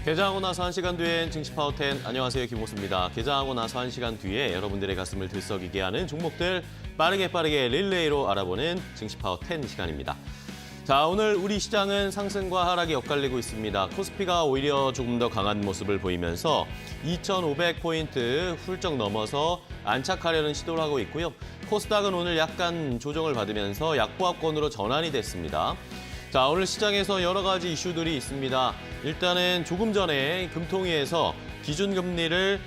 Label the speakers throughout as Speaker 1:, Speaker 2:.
Speaker 1: 개장하고 나서 1시간 뒤엔 증시파워 10. 안녕하세요, 김호수입니다. 개장하고 나서 1시간 뒤에 여러분들의 가슴을 들썩이게 하는 종목들 빠르게 릴레이로 알아보는 증시파워 10 시간입니다. 자, 오늘 우리 시장은 상승과 하락이 엇갈리고 있습니다. 코스피가 오히려 조금 더 강한 모습을 보이면서 2,500포인트 훌쩍 넘어서 안착하려는 시도를 하고 있고요. 코스닥은 오늘 약간 조정을 받으면서 약보합권으로 전환이 됐습니다. 자, 오늘 시장에서 여러 가지 이슈들이 있습니다. 일단은 조금 전에 금통위에서 기준금리를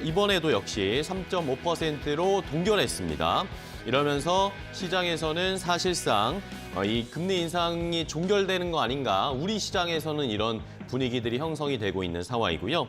Speaker 1: 이번에도 역시 3.5%로 동결했습니다. 이러면서 시장에서는 사실상 이 금리 인상이 종결되는 거 아닌가, 우리 시장에서는 이런 분위기들이 형성이 되고 있는 상황이고요.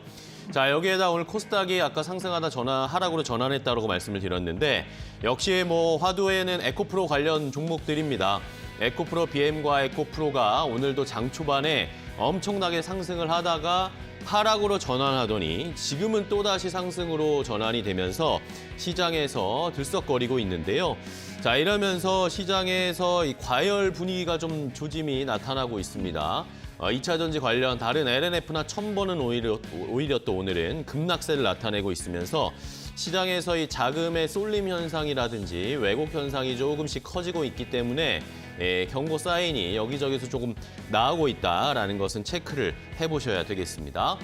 Speaker 1: 자, 여기에다 오늘 코스닥이 아까 상승하다 하락으로 전환했다고 말씀을 드렸는데, 역시 화두에는 에코프로 관련 종목들입니다. 에코프로 BM과 에코프로가 오늘도 장 초반에 엄청나게 상승을 하다가 하락으로 전환하더니 지금은 또다시 상승으로 전환이 되면서 시장에서 들썩거리고 있는데요. 자, 이러면서 시장에서 이 과열 분위기가 좀 조짐이 나타나고 있습니다. 2차 전지 관련 다른 LNF나 첨보는 오히려 또 오늘은 급락세를 나타내고 있으면서 시장에서 이 자금의 쏠림 현상이라든지 왜곡 현상이 조금씩 커지고 있기 때문에 경고 사인이 여기저기서 조금 나오고 있다라는 것은 체크를 해보셔야 되겠습니다.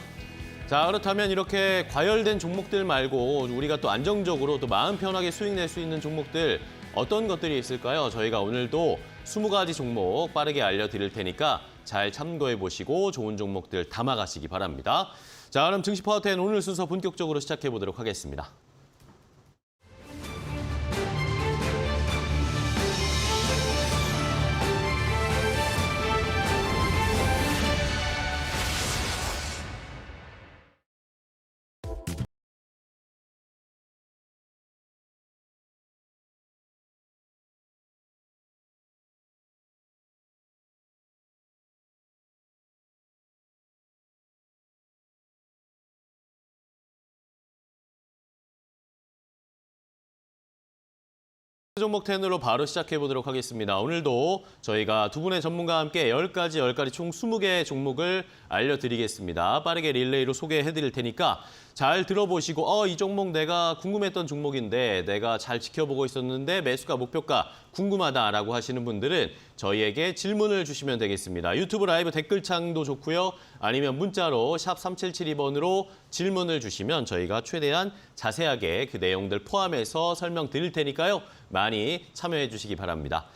Speaker 1: 자, 그렇다면 이렇게 과열된 종목들 말고 우리가 또 안정적으로 또 마음 편하게 수익 낼 수 있는 종목들 어떤 것들이 있을까요? 저희가 오늘도 20가지 종목 빠르게 알려드릴 테니까 잘 참고해 보시고 좋은 종목들 담아가시기 바랍니다. 자, 그럼 증시파워 10 오늘 순서 본격적으로 시작해 보도록 하겠습니다. 종목 10으로 바로 시작해 보도록 하겠습니다. 오늘도 저희가 두 분의 전문가와 함께 10가지 총 20개의 종목을 알려드리겠습니다. 빠르게 릴레이로 소개해 드릴 테니까 잘 들어보시고 이 종목 내가 궁금했던 종목인데 내가 잘 지켜보고 있었는데 매수가 목표가 궁금하다라고 하시는 분들은 저희에게 질문을 주시면 되겠습니다. 유튜브 라이브 댓글창도 좋고요. 아니면 문자로 샵 3772번으로 질문을 주시면 저희가 최대한 자세하게 그 내용들 포함해서 설명드릴 테니까요. 많이 참여해 주시기 바랍니다.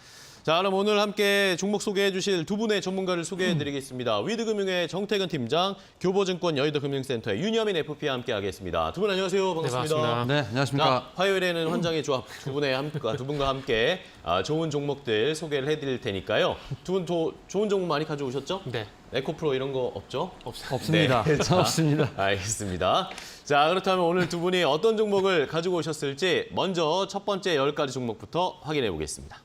Speaker 1: 자, 그럼 오늘 함께 종목 소개해 주실 두 분의 전문가를 소개해 드리겠습니다. 위드금융의 정태근 팀장, 교보증권 여의도금융센터의 윤여민 FP와 함께 하겠습니다. 두 분 안녕하세요. 반갑습니다.
Speaker 2: 네, 반갑습니다. 네, 안녕하십니까.
Speaker 1: 자, 화요일에는 환장의 조합 두 분과 함께 좋은 종목들 소개를 해드릴 테니까요. 두 분 좋은 종목 많이 가져오셨죠?
Speaker 2: 네.
Speaker 1: 에코프로 이런 거 없죠?
Speaker 2: 없습니다.
Speaker 1: 네. 자,
Speaker 2: 없습니다.
Speaker 1: 알겠습니다. 자, 그렇다면 오늘 두 분이 어떤 종목을 가지고 오셨을지 먼저 첫 번째 10가지 종목부터 확인해 보겠습니다.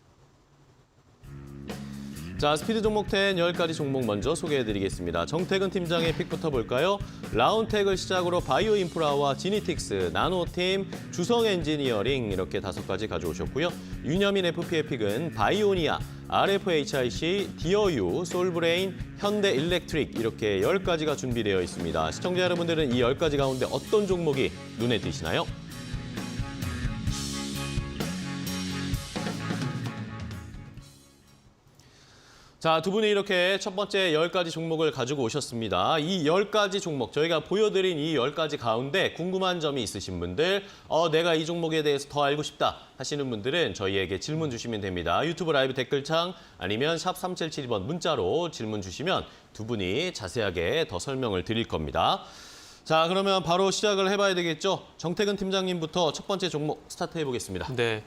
Speaker 1: 자, 스피드 종목 10 10가지 종목 먼저 소개해드리겠습니다. 정태근 팀장의 픽부터 볼까요? 라운텍을 시작으로 바이오 인프라와 지니틱스, 나노팀, 주성 엔지니어링 이렇게 5가지 가져오셨고요. 윤여민 FP의 픽은 바이오니아, RFHIC, 디어유, 솔브레인, 현대 일렉트릭 이렇게 10가지가 준비되어 있습니다. 시청자 여러분들은 이 10가지 가운데 어떤 종목이 눈에 띄시나요? 자, 두 분이 이렇게 첫 번째 10가지 종목을 가지고 오셨습니다. 이 10가지 종목, 저희가 보여드린 이 10가지 가운데 궁금한 점이 있으신 분들, 내가 이 종목에 대해서 더 알고 싶다 하시는 분들은 저희에게 질문 주시면 됩니다. 유튜브 라이브 댓글창 아니면 샵 3772번 문자로 질문 주시면 두 분이 자세하게 더 설명을 드릴 겁니다. 자, 그러면 바로 시작을 해봐야 되겠죠? 정태근 팀장님부터 첫 번째 종목 스타트 해보겠습니다.
Speaker 2: 네.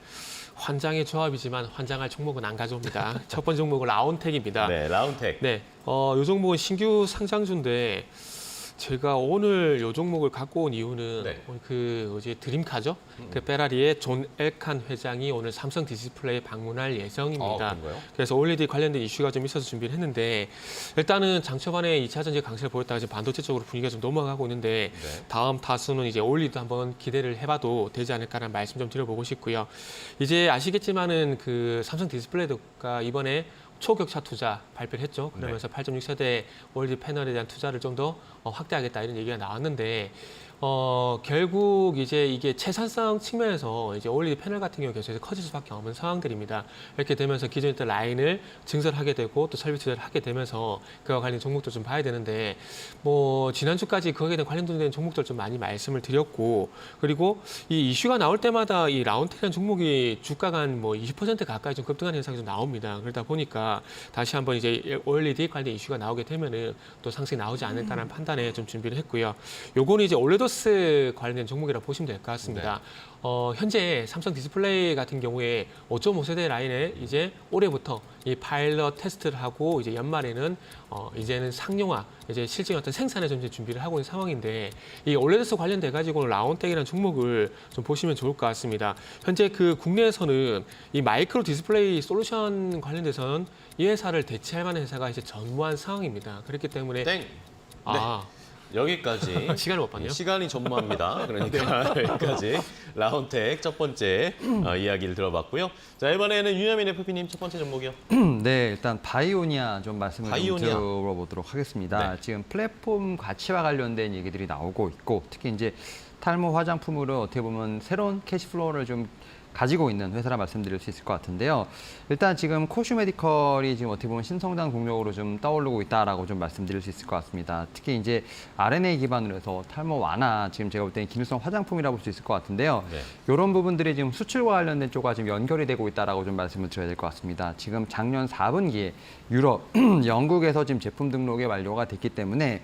Speaker 2: 환장의 조합이지만 환장할 종목은 안 가져옵니다. 첫 번째 종목은 라운텍입니다.
Speaker 1: 네, 라운텍.
Speaker 2: 네. 이 종목은 신규 상장주인데 제가 오늘 이 종목을 갖고 온 이유는
Speaker 1: 네.
Speaker 2: 드림카죠. 그 페라리의 존 엘칸 회장이 오늘 삼성 디스플레이에 방문할 예정입니다.
Speaker 1: 그런가요?
Speaker 2: 그래서 OLED 관련된 이슈가 좀 있어서 준비를 했는데 일단은 장 초반에 2차 전지 강세를 보였다가 지금 반도체 쪽으로 분위기가 좀 넘어가고 있는데
Speaker 1: 네.
Speaker 2: 다음 타수는 이제 OLED 한번 기대를 해봐도 되지 않을까라는 말씀 좀 드려보고 싶고요. 이제 아시겠지만은 그 삼성 디스플레이가 이번에 초격차 투자 발표를 했죠. 그러면서 8.6세대 OLED 패널에 대한 투자를 좀 더 확대하겠다 이런 얘기가 나왔는데 결국 이제 이게 채산성 측면에서 이제 OLED 패널 같은 경우 계속해서 커질 수밖에 없는 상황들입니다. 이렇게 되면서 기존에 있던 라인을 증설하게 되고 또 설비 투자를 하게 되면서 그와 관련 종목도 좀 봐야 되는데 뭐 지난주까지 거기에 대한 관련된 종목들 좀 많이 말씀을 드렸고 그리고 이 이슈가 나올 때마다 이 라운텍이라는 종목이 주가가 한 뭐 20% 가까이 좀 급등하는 현상이 좀 나옵니다. 그러다 보니까 다시 한번 이제 OLED 관련 이슈가 나오게 되면은 또 상승이 나오지 않을까라는 판단에 좀 준비를 했고요. 요거는 이제 올레도스 관련된 종목이라 보시면 될 것 같습니다. 현재 삼성 디스플레이 같은 경우에 5.5세대 라인에 이제 올해부터 이 파일럿 테스트를 하고 이제 연말에는 이제는 상용화, 이제 실제 어떤 생산에 좀 이제 준비를 하고 있는 상황인데 이 올레도스 관련돼 가지고 라운텍이라는 종목을 좀 보시면 좋을 것 같습니다. 현재 그 국내에서는 이 마이크로 디스플레이 솔루션 관련돼서는 이 회사를 대체할 만한 회사가 이제 전무한 상황입니다. 그렇기 때문에
Speaker 1: 땡.
Speaker 2: 아.
Speaker 1: 여기까지
Speaker 2: 시간을 못 봤네요.
Speaker 1: 시간이 전무합니다. 그러니까 여기까지 라운텍 첫 번째 이야기를 들어봤고요. 자, 이번에는 윤여민 FP님 첫 번째 종목이요.
Speaker 3: 네, 일단 바이오니아 좀 말씀을 좀
Speaker 1: 바이오니아.
Speaker 3: 들어보도록 하겠습니다.
Speaker 1: 네.
Speaker 3: 지금 플랫폼 가치와 관련된 얘기들이 나오고 있고 특히 이제 탈모 화장품으로 어떻게 보면 새로운 캐시플로우를 좀 가지고 있는 회사라 말씀드릴 수 있을 것 같은데요. 일단 지금 코슈 메디컬이 지금 어떻게 보면 신성장 동력으로 좀 떠오르고 있다라고 좀 말씀드릴 수 있을 것 같습니다. 특히 이제 RNA 기반으로 해서 탈모 완화, 지금 제가 볼 때는 기능성 화장품이라고 볼 수 있을 것 같은데요.
Speaker 1: 네.
Speaker 3: 이런 부분들이 지금 수출과 관련된 쪽과 지금 연결이 되고 있다라고 좀 말씀을 드려야 될 것 같습니다. 지금 작년 4분기에 유럽, 영국에서 지금 제품 등록이 완료가 됐기 때문에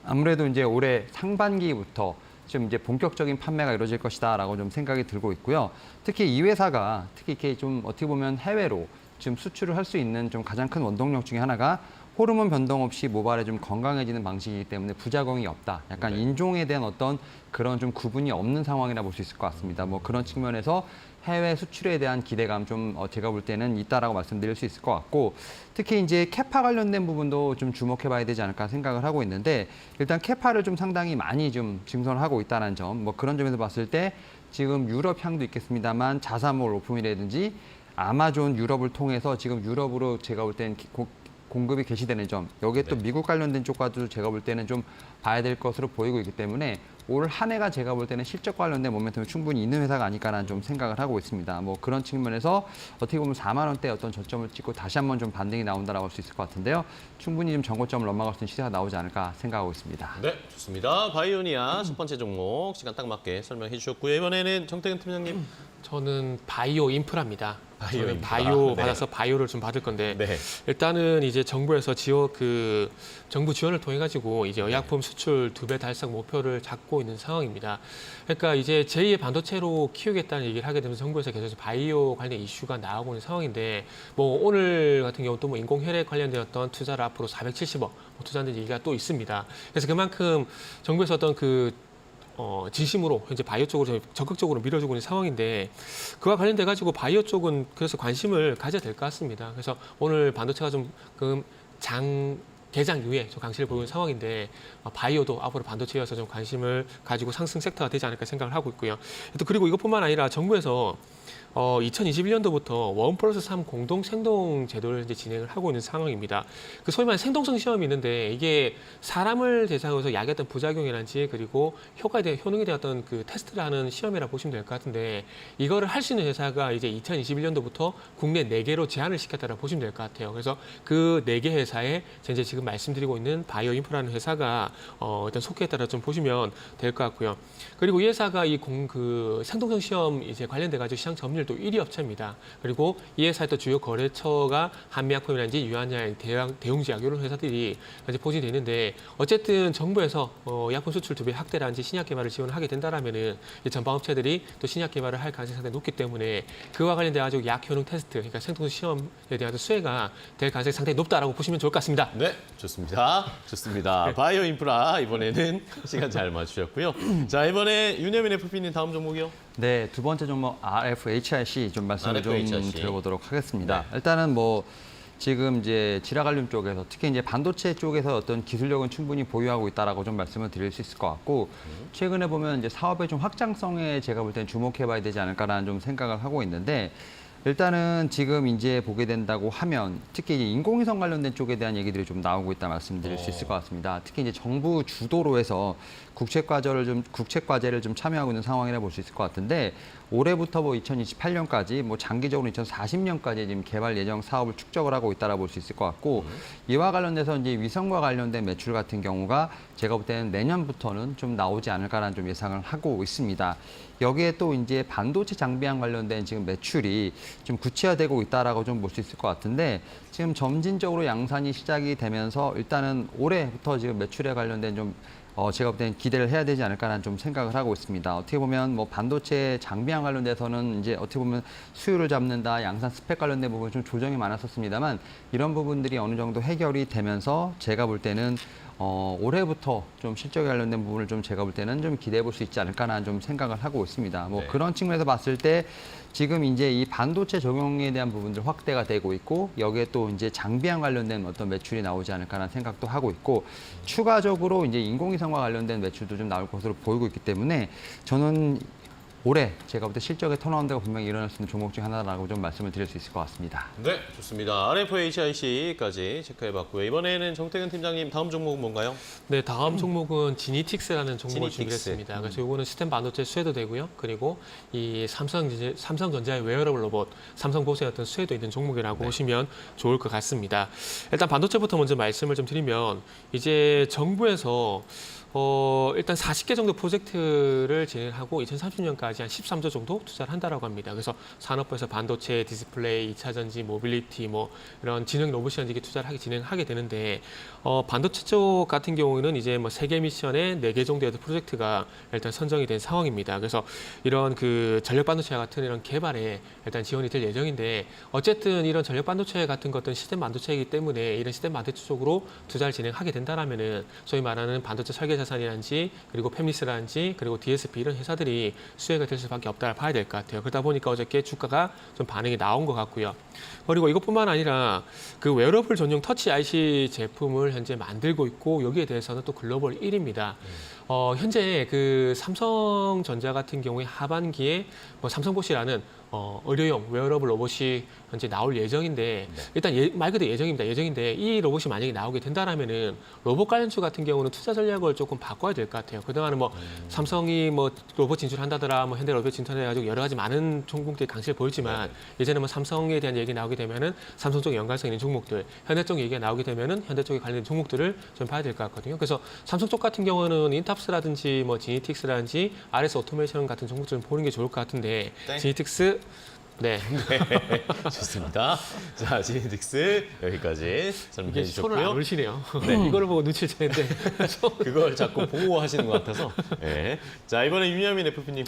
Speaker 3: 아무래도 이제 올해 상반기부터 좀 이제 본격적인 판매가 이루어질 것이다라고 좀 생각이 들고 있고요. 특히 이 회사가 특히 이렇게 좀 어떻게 보면 해외로 지금 수출을 할 수 있는 좀 가장 큰 원동력 중에 하나가 호르몬 변동 없이 모발에 좀 건강해지는 방식이기 때문에 부작용이 없다. 약간
Speaker 1: 네.
Speaker 3: 인종에 대한 어떤 그런 좀 구분이 없는 상황이라 볼 수 있을 것 같습니다. 뭐 그런 측면에서 해외 수출에 대한 기대감 좀 제가 볼 때는 있다라고 말씀드릴 수 있을 것 같고 특히 이제 캐파 관련된 부분도 좀 주목해봐야 되지 않을까 생각을 하고 있는데 일단 캐파를 좀 상당히 많이 좀 증설하고 있다는 점, 뭐 그런 점에서 봤을 때 지금 유럽 향도 있겠습니다만 자사몰 오품이라든지 아마존 유럽을 통해서 지금 유럽으로 제가 볼 때는 공급이 개시되는 점, 여기에 또
Speaker 1: 네.
Speaker 3: 미국 관련된 쪽과도 제가 볼 때는 좀 봐야 될 것으로 보이고 있기 때문에 올 한 해가 제가 볼 때는 실적 관련된 모멘텀이 충분히 있는 회사가 아닐까라는 좀 생각을 하고 있습니다. 뭐 그런 측면에서 어떻게 보면 4만 원대 어떤 저점을 찍고 다시 한번 좀 반등이 나온다라고 할 수 있을 것 같은데요. 충분히 좀 정고점을 넘어갈 수 있는 시세가 나오지 않을까 생각하고 있습니다.
Speaker 1: 네, 좋습니다. 바이오니아 첫 번째 종목 시간 딱 맞게 설명해 주셨고요. 이번에는 정태근 팀장님.
Speaker 2: 저는 바이오 인프라입니다.
Speaker 1: 바이오
Speaker 2: 저는
Speaker 1: 인프라.
Speaker 2: 바이오
Speaker 1: 네.
Speaker 2: 받아서 바이오를 좀 받을 건데
Speaker 1: 네.
Speaker 2: 일단은 이제 정부에서 정부 지원을 통해 가지고 이제 의약품 수출 2배 달성 목표를 잡고 있는 상황입니다. 그러니까 이제 제2의 반도체로 키우겠다는 얘기를 하게 되면 정부에서 계속 바이오 관련 이슈가 나오고 있는 상황인데 뭐 오늘 같은 경우 또 뭐 인공혈액 관련된 어떤 투자를 앞으로 470억 뭐 투자하는 얘기가 또 있습니다. 그래서 그만큼 정부에서 어떤 진심으로 현재 바이오 쪽으로 적극적으로 밀어주고 있는 상황인데 그와 관련돼 가지고 바이오 쪽은 그래서 관심을 가져야 될 것 같습니다. 그래서 오늘 반도체가 좀 개장 이후에 좀 강세를 보이는 상황인데 바이오도 앞으로 반도체여서 좀 관심을 가지고 상승 섹터가 되지 않을까 생각을 하고 있고요. 또 그리고 이것뿐만 아니라 정부에서 2021년도부터 1+3 공동 생동 제도를 이제 진행을 하고 있는 상황입니다. 그 소위 말하는 생동성 시험이 있는데 이게 사람을 대상으로 해서 약의 어떤 부작용이라든지 그리고 효능에 대한 어떤 그 테스트를 하는 시험이라 보시면 될 것 같은데 이거를 할 수 있는 회사가 이제 2021년도부터 국내 4개로 제한을 시켰다고 보시면 될 것 같아요. 그래서 그 4개 회사에 이제 지금 말씀드리고 있는 바이오 인프라는 회사가 일단 속해있다라 좀 보시면 될 것 같고요. 그리고 이 회사가 생동성 시험 이제 관련돼 가지고 시장 점유율도 1위 업체입니다. 그리고 이 회사의 또 주요 거래처가 한미약품이라든지 유한양, 대웅제약 이런 회사들이 이제 포진되어 있는데 어쨌든 정부에서 약품 수출 2배 확대라든지 신약 개발을 지원을 하게 된다라면은 전방 업체들이 또 신약 개발을 할 가능성이 상당히 높기 때문에 그와 관련돼 가지고 약 효능 테스트, 그러니까 생동성 시험에 대한 수혜가 될 가능성이 상당히 높다라고 보시면 좋을 것 같습니다.
Speaker 1: 네, 좋습니다. 좋습니다. 바이오 인프라 이번에는 시간 잘 맞추셨고요. 자, 이번에 윤여민 FP님 다음 종목이요.
Speaker 3: 네, 두 번째 종목 RFHIC 좀 말씀을
Speaker 1: RFHIC.
Speaker 3: 좀 드려보도록 하겠습니다.
Speaker 1: 네.
Speaker 3: 일단은 뭐 지금 이제 지라갈륨 쪽에서 특히 이제 반도체 쪽에서 어떤 기술력은 충분히 보유하고 있다라고 좀 말씀을 드릴 수 있을 것 같고 최근에 보면 이제 사업의 좀 확장성에 제가 볼 때는 주목해봐야 되지 않을까라는 좀 생각을 하고 있는데 일단은 지금 이제 보게 된다고 하면 특히 이제 인공위성 관련된 쪽에 대한 얘기들이 좀 나오고 있다 말씀드릴 수 있을 것 같습니다. 특히 이제 정부 주도로 해서 국책 과제를 좀 참여하고 있는 상황이라 볼 수 있을 것 같은데 올해부터 뭐 2028년까지 뭐 장기적으로 2040년까지 지금 개발 예정 사업을 축적을 하고 있다라 볼 수 있을 것 같고 이와 관련돼서 이제 위성과 관련된 매출 같은 경우가 제가 볼 때는 내년부터는 좀 나오지 않을까라는 좀 예상을 하고 있습니다. 여기에 또 이제 반도체 장비랑 관련된 지금 매출이 좀 구체화되고 있다라고 좀 볼 수 있을 것 같은데 지금 점진적으로 양산이 시작이 되면서 일단은 올해부터 지금 매출에 관련된 좀 제가 볼 때는 기대를 해야 되지 않을까라는 좀 생각을 하고 있습니다. 어떻게 보면 뭐 반도체 장비랑 관련돼서는 이제 어떻게 보면 수요를 잡는다, 양산 스펙 관련된 부분 좀 조정이 많았었습니다만 이런 부분들이 어느 정도 해결이 되면서 제가 볼 때는 올해부터 좀 실적에 관련된 부분을 좀 제가 볼 때는 좀 기대해 볼 수 있지 않을까라는 좀 생각을 하고 있습니다. 뭐
Speaker 1: 네.
Speaker 3: 그런 측면에서 봤을 때 지금 이제 이 반도체 적용에 대한 부분들 확대가 되고 있고 여기에 또 이제 장비랑 관련된 어떤 매출이 나오지 않을까라는 생각도 하고 있고 추가적으로 이제 인공위성과 관련된 매출도 좀 나올 것으로 보이고 있기 때문에 저는 올해 제가 볼 때 실적의 턴어라운드가 분명히 일어날 수 있는 종목 중 하나라고 좀 말씀을 드릴 수 있을 것 같습니다.
Speaker 1: 네, 좋습니다. RFHIC까지 체크해봤고요. 이번에는 정태근 팀장님 다음 종목은 뭔가요?
Speaker 2: 네, 다음 종목은 지니틱스라는 종목을
Speaker 1: 지니틱스.
Speaker 2: 준비했습니다. 그래서 이거는 시스템 반도체 수혜도 되고요. 그리고 이 삼성전자의 웨어러블 로봇, 삼성보스의 어떤 수혜도 있는 종목이라고 보시면 좋을 것 같습니다. 일단 반도체부터 먼저 말씀을 좀 드리면 이제 정부에서 일단 40개 정도 프로젝트를 진행하고 2030년까지 한 13조 정도 투자를 한다라고 합니다. 그래서 산업부에서 반도체, 디스플레이, 2차 전지, 모빌리티 뭐 이런 진행 로봇이라는 게 투자를 진행하게 되는데 반도체 쪽 같은 경우에는 이제 뭐 3개 미션에 4개 정도의 프로젝트가 일단 선정이 된 상황입니다. 그래서 이런 그 전력 반도체 같은 이런 개발에 일단 지원이 될 예정인데 어쨌든 이런 전력 반도체 같은 것들은 시스템 반도체이기 때문에 이런 시스템 반도체 쪽으로 투자를 진행하게 된다라면은 소위 말하는 반도체 설계 자산이라든지 그리고 팹리스라든지 그리고 DSP 이런 회사들이 수혜가 될 수밖에 없다를 봐야 될 것 같아요. 그러다 보니까 어저께 주가가 좀 반응이 나온 것 같고요. 그리고 이것뿐만 아니라 그 웨어러블 전용 터치 IC 제품을 현재 만들고 있고 여기에 대해서는 또 글로벌 1위입니다. 현재 그 삼성전자 같은 경우에 하반기에 뭐 삼성보시라는 의료용 웨어러블 로봇이 현재 나올 예정인데 일단 말 그대로 예정인데 이 로봇이 만약에 나오게 된다라면은 로봇 관련주 같은 경우는 투자 전략을 조금 바꿔야 될 것 같아요. 그동안은 뭐 삼성이 뭐 로봇 진출한다더라, 뭐 현대 로봇 진출해가지고 여러 가지 많은 종목들이 강세를 보이지만 이제는 뭐 삼성에 대한 얘기 나오게 되면은 삼성 쪽 연관성 있는 종목들, 현대 쪽 얘기가 나오게 되면은 현대 쪽에 관련된 종목들을 좀 봐야 될 것 같거든요. 그래서 삼성 쪽 같은 경우는 인탑스라든지 뭐 지니틱스라든지 RS 오토메이션 같은 종목들을 보는 게 좋을 것 같은데 지니틱스 네.
Speaker 1: 네, 좋습니다. 자, 지니틱스 여기까지 설명해
Speaker 2: 이게 손을 안
Speaker 1: 주셨고요.
Speaker 2: 올리시네요. 네. 이거를 보고 눈치를 채는데
Speaker 1: 그걸 자꾸 보호하시는 것 같아서. 네. 자, 이번에 윤여민 FP님.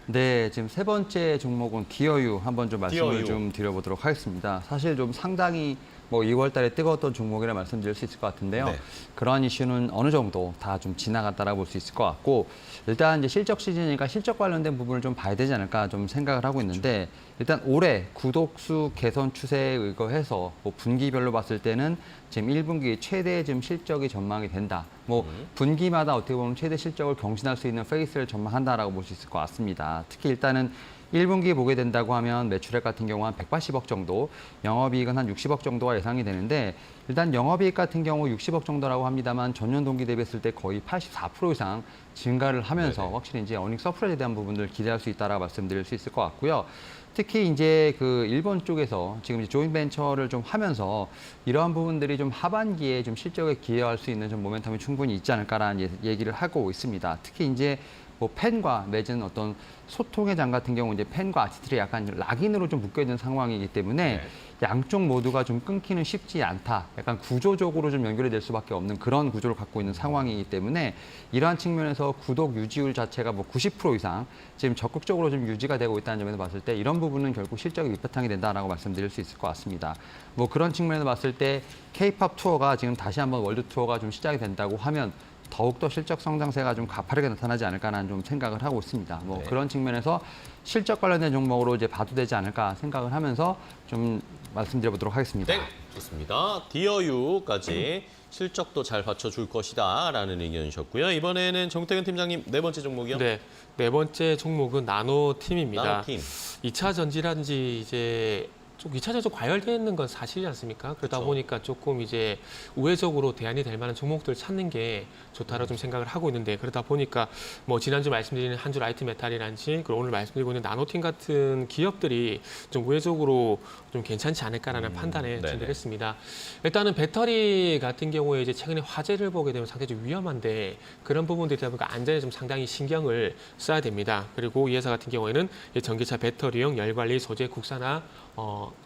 Speaker 3: 네, 지금 세 번째 종목은 디어유 한번 좀 말씀을
Speaker 1: 디어유.
Speaker 3: 좀 드려보도록 하겠습니다. 사실 좀 상당히 뭐 2월 달에 뜨거웠던 종목이라 말씀드릴 수 있을 것 같은데요.
Speaker 1: 네.
Speaker 3: 그러한 이슈는 어느 정도 다 좀 지나갔다라고 볼 수 있을 것 같고 일단 이제 실적 시즌이니까 실적 관련된 부분을 좀 봐야 되지 않을까 좀 생각을 하고 있는데 일단 올해 구독수 개선 추세에 의거해서 뭐 분기별로 봤을 때는 지금 1분기 최대 지금 실적이 전망이 된다. 뭐 분기마다 어떻게 보면 최대 실적을 경신할 수 있는 페이스를 전망한다라고 볼 수 있을 것 같습니다. 특히 일단은 1분기 보게 된다고 하면 매출액 같은 경우 한 180억 정도, 영업이익은 한 60억 정도가 예상이 되는데 일단 영업이익 같은 경우 60억 정도라고 합니다만 전년 동기 대비했을 때 거의 84% 이상 증가를 하면서 확실히 이제 어닝 서프라이즈에 대한 부분들 기대할 수 있다라고 말씀드릴 수 있을 것 같고요. 특히 이제 그 일본 쪽에서 지금 이제 조인 벤처를 좀 하면서 이러한 부분들이 좀 하반기에 좀 실적에 기여할 수 있는 좀 모멘텀이 충분히 있지 않을까라는 얘기를 하고 있습니다. 특히 이제 뭐 팬과 맺은 어떤 소통의 장 같은 경우 이제 팬과 아티스트들이 약간 락인으로 좀 묶여 있는 상황이기 때문에 양쪽 모두가 좀 끊기는 쉽지 않다. 약간 구조적으로 좀 연결이 될 수밖에 없는 그런 구조를 갖고 있는 상황이기 때문에 이러한 측면에서 구독 유지율 자체가 뭐 90% 이상 지금 적극적으로 좀 유지가 되고 있다는 점에서 봤을 때 이런 부분은 결국 실적이 밑바탕이 된다라고 말씀드릴 수 있을 것 같습니다. 뭐 그런 측면에서 봤을 때 K-팝 투어가 지금 다시 한번 월드 투어가 좀 시작이 된다고 하면 더욱더 실적 성장세가 좀 가파르게 나타나지 않을까라는 좀 생각을 하고 있습니다. 뭐
Speaker 1: 네.
Speaker 3: 그런 측면에서 실적 관련된 종목으로 이제 봐도 되지 않을까 생각을 하면서 좀 말씀드려보도록 하겠습니다.
Speaker 1: 네, 좋습니다. 디어유까지 실적도 잘 받쳐줄 것이다라는 의견이셨고요. 이번에는 정태근 팀장님 네 번째 종목이요.
Speaker 2: 네, 네 번째 종목은 나노팀입니다.
Speaker 1: 나노팀.
Speaker 2: 2차 전지라든지 이제 좀 2차 전지 과열되는 건 사실이지 않습니까? 그러다
Speaker 1: 그렇죠.
Speaker 2: 보니까 조금 이제 우회적으로 대안이 될 만한 종목들 찾는 게 좋다라고 좀 생각을 하고 있는데 그러다 보니까 뭐 지난주 말씀드린 한주 라이트 메탈이란지 그리고 오늘 말씀드리고 있는 나노팀 같은 기업들이 좀 우회적으로 좀 괜찮지 않을까라는 판단에
Speaker 1: 네네.
Speaker 2: 진행을 했습니다. 일단은 배터리 같은 경우에 이제 최근에 화재를 보게 되면 상당히 좀 위험한데 그런 부분들이 되다 보니까 안전에 좀 상당히 신경을 써야 됩니다. 그리고 이 회사 같은 경우에는 이 전기차 배터리용 열관리 소재 국산화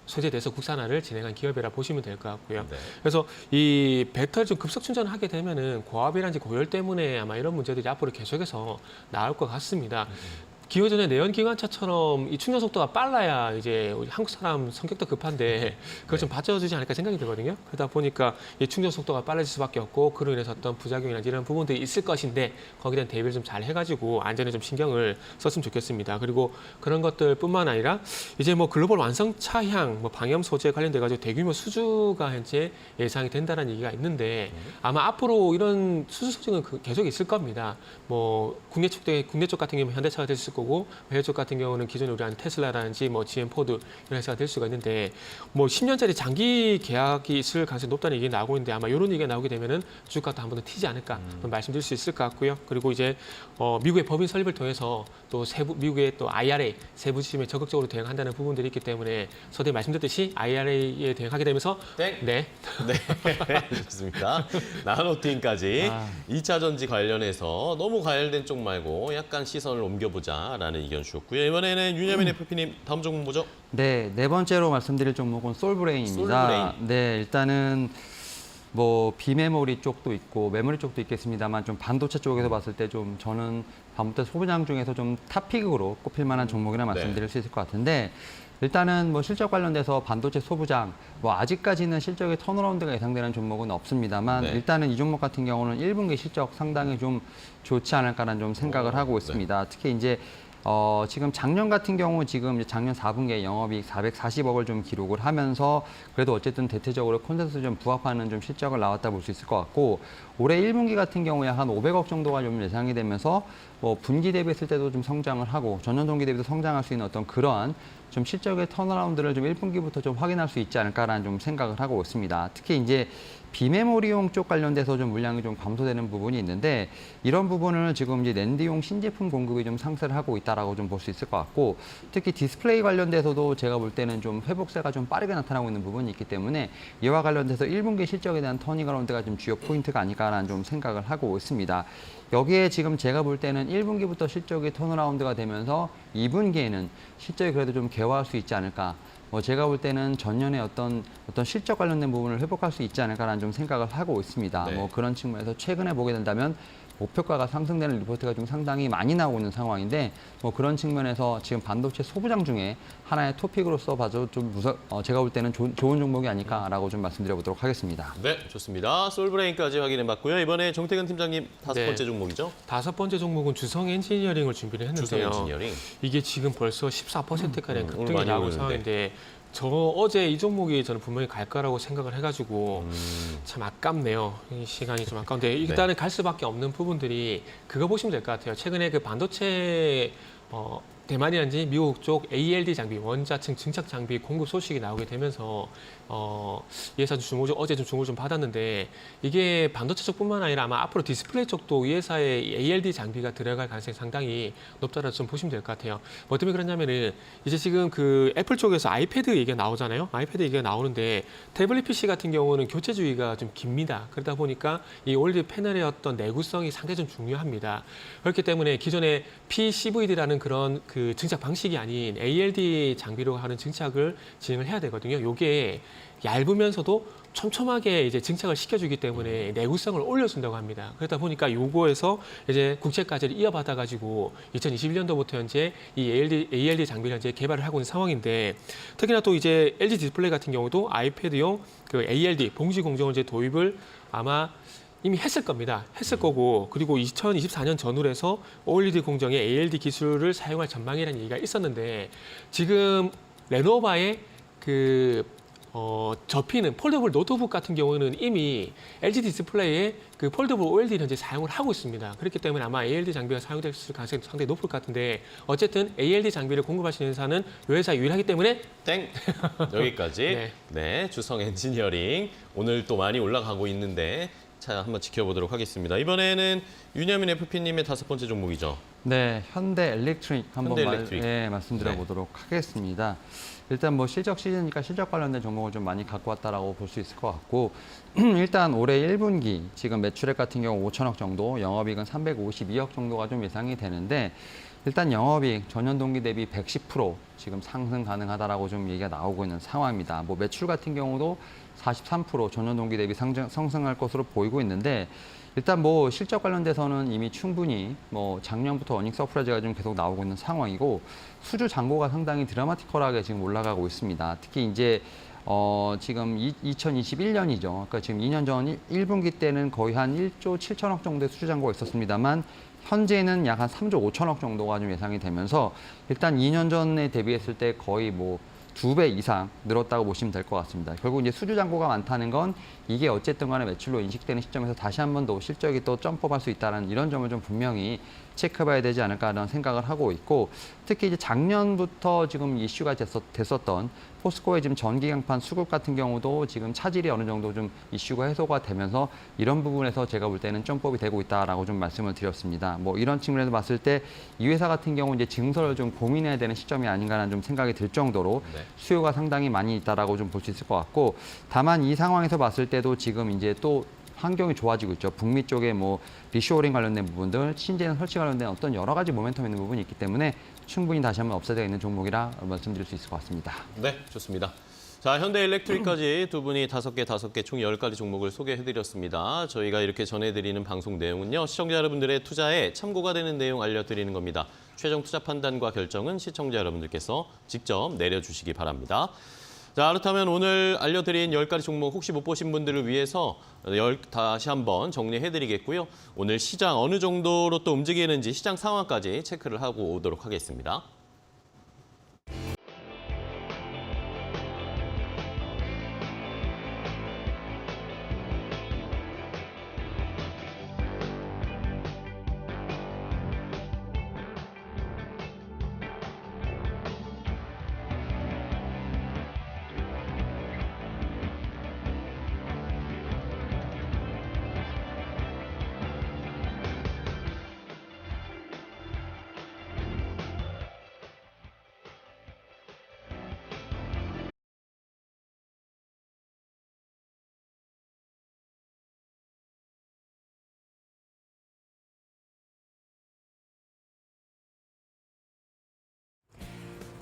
Speaker 2: 소재에 대해서 국산화를 진행한 기업이라 보시면 될 것 같고요.
Speaker 1: 네.
Speaker 2: 그래서 이 배터리 좀 급속 충전을 하게 되면은 고압이라든지 고열 때문에 아마 이런 문제들이 앞으로 계속해서 나올 것 같습니다. 기존의 내연기관차처럼 이 충전 속도가 빨라야 이제 우리 한국 사람 성격도 급한데 그걸 좀 받쳐주지 않을까 생각이 들거든요. 그러다 보니까 이 충전 속도가 빨라질 수밖에 없고 그로 인해서 어떤 부작용이나 이런 부분들이 있을 것인데 거기에 대한 대비를 좀 잘 해가지고 안전에 좀 신경을 썼으면 좋겠습니다. 그리고 그런 것들뿐만 아니라 이제 뭐 글로벌 완성차향, 뭐 방염 소재 관련돼 가지고 대규모 수주가 현재 예상이 된다는 얘기가 있는데 아마 앞으로 이런 수주 소식은 계속 있을 겁니다. 뭐 국내 쪽 같은 경우는 현대차가 될 수 있고 거고 해외 쪽 같은 경우는 기존에 우리 한 테슬라라든지 뭐 GM 포드 이런 회사가 될 수가 있는데 뭐 10년짜리 장기 계약이 있을 가능성이 높다는 얘기 나오고 있는데 아마 이런 얘기가 나오게 되면은 주가도 한 번 더 튀지 않을까 말씀드릴 수 있을 것 같고요. 그리고 이제 미국의 법인 설립을 통해서 또 미국의 또 IRA 세부 지침에 적극적으로 대응한다는 부분들이 있기 때문에 서두에 말씀드렸듯이 IRA에 대응하게 되면서
Speaker 1: 땡.
Speaker 2: 네.
Speaker 1: 네, 좋습니다. 나노팀까지 2차 전지 관련해서 너무 과열된 쪽 말고 약간 시선을 옮겨보자라는 의견 주셨고요. 이번에는 윤여민 FP님 다음 종목 뭐죠?
Speaker 3: 네, 네 번째로 말씀드릴 종목은 솔브레인입니다. 네, 일단은 뭐 비메모리 쪽도 있고 메모리 쪽도 있겠습니다만 좀 반도체 쪽에서 봤을 때 좀 저는 반도체 소비장 중에서 좀 탑픽으로 꼽힐 만한 종목이라 말씀드릴 수 있을 것 같은데 일단은 뭐 실적 관련돼서 반도체 소부장 뭐 아직까지는 실적의 턴어라운드가 예상되는 종목은 없습니다만
Speaker 1: 네.
Speaker 3: 일단은 이 종목 같은 경우는 1분기 실적 상당히 좀 좋지 않을까라는 좀 생각을 하고 있습니다. 특히 이제 지금 작년 같은 경우 지금 작년 4분기에 영업이익 440억을 좀 기록을 하면서 그래도 어쨌든 대체적으로 콘센서스 좀 부합하는 좀 실적을 나왔다 볼 수 있을 것 같고 올해 1분기 같은 경우에 한 500억 정도가 좀 예상이 되면서 뭐 분기 대비했을 때도 좀 성장을 하고 전년 동기 대비도 성장할 수 있는 어떤 그러한 좀 실적의 턴어라운드를 좀 1분기부터 좀 확인할 수 있지 않을까라는 좀 생각을 하고 있습니다. 특히 이제 비메모리용 쪽 관련돼서 좀 물량이 좀 감소되는 부분이 있는데 이런 부분을 지금 이제 낸드용 신제품 공급이 좀 상승을 하고 있다라고 좀 볼 수 있을 것 같고 특히 디스플레이 관련돼서도 제가 볼 때는 좀 회복세가 좀 빠르게 나타나고 있는 부분이 있기 때문에 이와 관련돼서 1분기 실적에 대한 터닝어라운드가 좀 주요 포인트가 아닐까라는 좀 생각을 하고 있습니다. 여기에 지금 제가 볼 때는 1분기부터 실적이 턴어라운드가 되면서 2분기에는 실적이 그래도 좀 개화할 수 있지 않을까. 뭐 제가 볼 때는 전년에 어떤 실적 관련된 부분을 회복할 수 있지 않을까라는 좀 생각을 하고 있습니다.
Speaker 1: 네.
Speaker 3: 뭐 그런 측면에서 최근에 보게 된다면 목표가가 상승되는 리포트가 좀 상당히 많이 나오고 있는 상황인데 뭐 그런 측면에서 지금 반도체 소부장 중에 하나의 토픽으로서 봐도 좀 제가 볼 때는 좋은 종목이 아닐까라고 좀 말씀드려보도록 하겠습니다.
Speaker 1: 네, 좋습니다. 솔브레인까지 확인해봤고요. 이번에 정태근 팀장님 다섯
Speaker 2: 네.
Speaker 1: 번째 종목이죠?
Speaker 2: 다섯 번째 종목은 주성 엔지니어링을 준비를
Speaker 1: 주성
Speaker 2: 했는데요.
Speaker 1: 엔지니어링.
Speaker 2: 이게 지금 벌써 14%가량
Speaker 1: 오늘
Speaker 2: 급등이
Speaker 1: 많이
Speaker 2: 나오고
Speaker 1: 오르는데.
Speaker 2: 상황인데 저 어제 이 종목이 저는 분명히 갈 거라고 생각을 해가지고 참 아깝네요. 이 시간이 좀 아까운데 일단은 갈 수밖에 없는 부분들이 그거 보시면 될 것 같아요. 최근에 그 반도체 대만이란지 미국 쪽 ALD 장비, 원자층 증착 장비 공급 소식이 나오게 되면서 이 회사 어제 좀 주목을 좀 받았는데 이게 반도체 쪽뿐만 아니라 아마 앞으로 디스플레이 쪽도 이 회사의 ALD 장비가 들어갈 가능성이 상당히 높다라고 좀 보시면 될 것 같아요. 뭐 때문에 그러냐면은 이제 지금 그 애플 쪽에서 아이패드 얘기가 나오잖아요. 아이패드 얘기가 나오는데 태블릿 PC 같은 경우는 교체 주기가 좀 깁니다. 그러다 보니까 이 OLED 패널의 어떤 내구성이 상당히 좀 중요합니다. 그렇기 때문에 기존의 PCVD라는 그런 그 증착 방식이 아닌 ALD 장비로 하는 증착을 진행을 해야 되거든요. 요게 얇으면서도 촘촘하게 이제 증착을 시켜주기 때문에 내구성을 올려준다고 합니다. 그러다 보니까 요거에서 이제 국제까지를 이어받아 가지고 2021년도부터 현재 이 ALD 장비를 현재 개발을 하고 있는 상황인데 특히나 또 이제 LG 디스플레이 같은 경우도 아이패드용 그 ALD 봉지 공정을 이제 도입을 아마 이미 했을 겁니다. 했을 거고 그리고 2024년 전후에서 OLED 공정에 ALD 기술을 사용할 전망이라는 얘기가 있었는데 지금 레노바의 접히는 폴더블 노트북 같은 경우는 이미 LG 디스플레이에 그 폴더블 OLED를 현재 사용을 하고 있습니다. 그렇기 때문에 아마 ALD 장비가 사용될 가능성이 상당히 높을 것 같은데 어쨌든 ALD 장비를 공급하시는 회사는 이 회사 유일하기 때문에
Speaker 1: 땡! 여기까지.
Speaker 2: 네.
Speaker 1: 네, 주성 엔지니어링. 오늘 또 많이 올라가고 있는데 자, 한번 지켜보도록 하겠습니다. 이번에는 윤여민 FP님의 5번째 종목이죠.
Speaker 3: 네, 현대 일렉트릭 한번
Speaker 1: 현대일렉트릭.
Speaker 3: 말씀드려 보도록 하겠습니다. 일단 뭐 실적 시즌이니까 실적 관련된 종목을 좀 많이 갖고 왔다라고 볼 수 있을 것 같고 일단 올해 1분기 지금 매출액 같은 경우 5천억 정도, 영업이익은 352억 정도가 좀 예상이 되는데 일단 영업이익 전년 동기 대비 110% 지금 상승 가능하다라고 좀 얘기가 나오고 있는 상황입니다. 뭐 매출 같은 경우도 43% 전년 동기 대비 상승할 것으로 보이고 있는데 일단 뭐 실적 관련돼서는 이미 충분히 뭐 작년부터 어닝 서프라이즈가 좀 계속 나오고 있는 상황이고 수주 잔고가 상당히 드라마티컬하게 지금 올라가고 있습니다. 특히 이제 지금 2021년이죠. 그러니까 지금 2년 전 1분기 때는 거의 한 1조 7천억 정도의 수주 잔고가 있었습니다만 현재는 약 한 3조 5천억 정도가 좀 예상이 되면서 일단 2년 전에 대비했을 때 거의 뭐 2배 이상 늘었다고 보시면 될 것 같습니다. 결국 이제 수주 잔고가 많다는 건 이게 어쨌든 간에 매출로 인식되는 시점에서 다시 한 번 더 실적이 또 점프할 수 있다는 이런 점을 좀 분명히 체크해봐야 되지 않을까라는 생각을 하고 있고 특히 이제 작년부터 지금 이슈가 됐었던 포스코의 지금 전기장판 수급 같은 경우도 지금 차질이 어느 정도 좀 이슈가 해소가 되면서 이런 부분에서 제가 볼 때는 점법이 되고 있다라고 좀 말씀을 드렸습니다. 뭐 이런 측면에서 봤을 때 이 회사 같은 경우 이제 증설을 좀 고민해야 되는 시점이 아닌가라는 좀 생각이 들 정도로
Speaker 1: 네.
Speaker 3: 수요가 상당히 많이 있다라고 좀 볼 수 있을 것 같고 다만 이 상황에서 봤을 때도 지금 이제 또 환경이 좋아지고 있죠. 북미 쪽에 뭐 리쇼어링 관련된 부분들, 신재생 설치 관련된 어떤 여러 가지 모멘텀 있는 부분이 있기 때문에 충분히 다시 한번 업세되어 있는 종목이라 말씀드릴 수 있을 것 같습니다.
Speaker 1: 네, 좋습니다. 자, 현대일렉트릭까지 두 분이 5개 총 10가지 종목을 소개해드렸습니다. 저희가 이렇게 전해드리는 방송 내용은요. 시청자 여러분들의 투자에 참고가 되는 내용 알려드리는 겁니다. 최종 투자 판단과 결정은 시청자 여러분들께서 직접 내려주시기 바랍니다. 자, 그렇다면 오늘 알려드린 10가지 종목 혹시 못 보신 분들을 위해서 다시 한번 정리해드리겠고요. 오늘 시장 어느 정도로 또 움직이는지 시장 상황까지 체크를 하고 오도록 하겠습니다.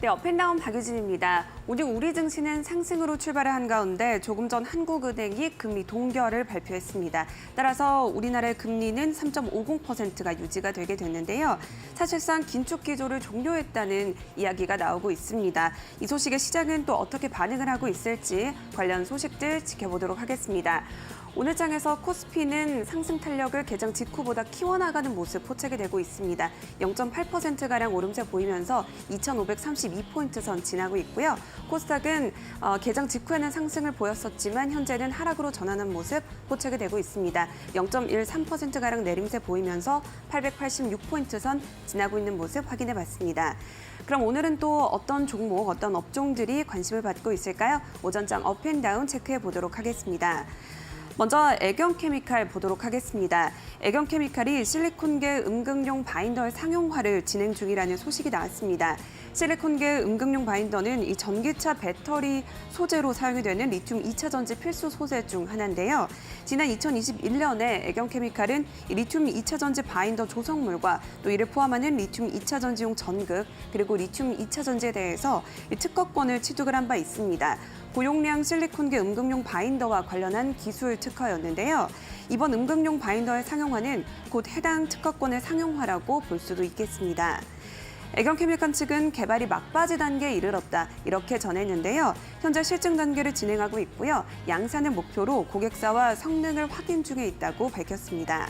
Speaker 4: 네, 업앤다운 박유진입니다. 오늘 우리 증시는 상승으로 출발을 한 가운데 조금 전 한국은행이 금리 동결을 발표했습니다. 따라서 우리나라의 금리는 3.50%가 유지가 되게 됐는데요. 사실상 긴축 기조를 종료했다는 이야기가 나오고 있습니다. 이 소식에 시장은 또 어떻게 반응을 하고 있을지 관련 소식들 지켜보도록 하겠습니다. 오늘 장에서 코스피는 상승 탄력을 개장 직후보다 키워나가는 모습 포착이 되고 있습니다. 0.8%가량 오름세 보이면서 2,532포인트 선 지나고 있고요. 코스닥은 개장 직후에는 상승을 보였었지만 현재는 하락으로 전환한 모습 포착이 되고 있습니다. 0.13%가량 내림세 보이면서 886포인트 선 지나고 있는 모습 확인해 봤습니다. 그럼 오늘은 또 어떤 종목, 어떤 업종들이 관심을 받고 있을까요? 오전장 업앤다운 체크해 보도록 하겠습니다. 먼저 애경케미칼 보도록 하겠습니다. 애경케미칼이 실리콘계 음극용 바인더의 상용화를 진행 중이라는 소식이 나왔습니다. 실리콘계 음극용 바인더는 이 전기차 배터리 소재로 사용이 되는 리튬 2차 전지 필수 소재 중 하나인데요. 지난 2021년에 애경케미칼은 이 리튬 2차 전지 바인더 조성물과 또 이를 포함하는 리튬 2차 전지용 전극 그리고 리튬 2차 전지에 대해서 특허권을 취득을 한 바 있습니다. 고용량 실리콘계 음극용 바인더와 관련한 기술 특허였는데요. 이번 음극용 바인더의 상용화는 곧 해당 특허권의 상용화라고 볼 수도 있겠습니다. 애경케미칼 측은 개발이 막바지 단계에 이르렀다 이렇게 전했는데요. 현재 실증 단계를 진행하고 있고요. 양산을 목표로 고객사와 성능을 확인 중에 있다고 밝혔습니다.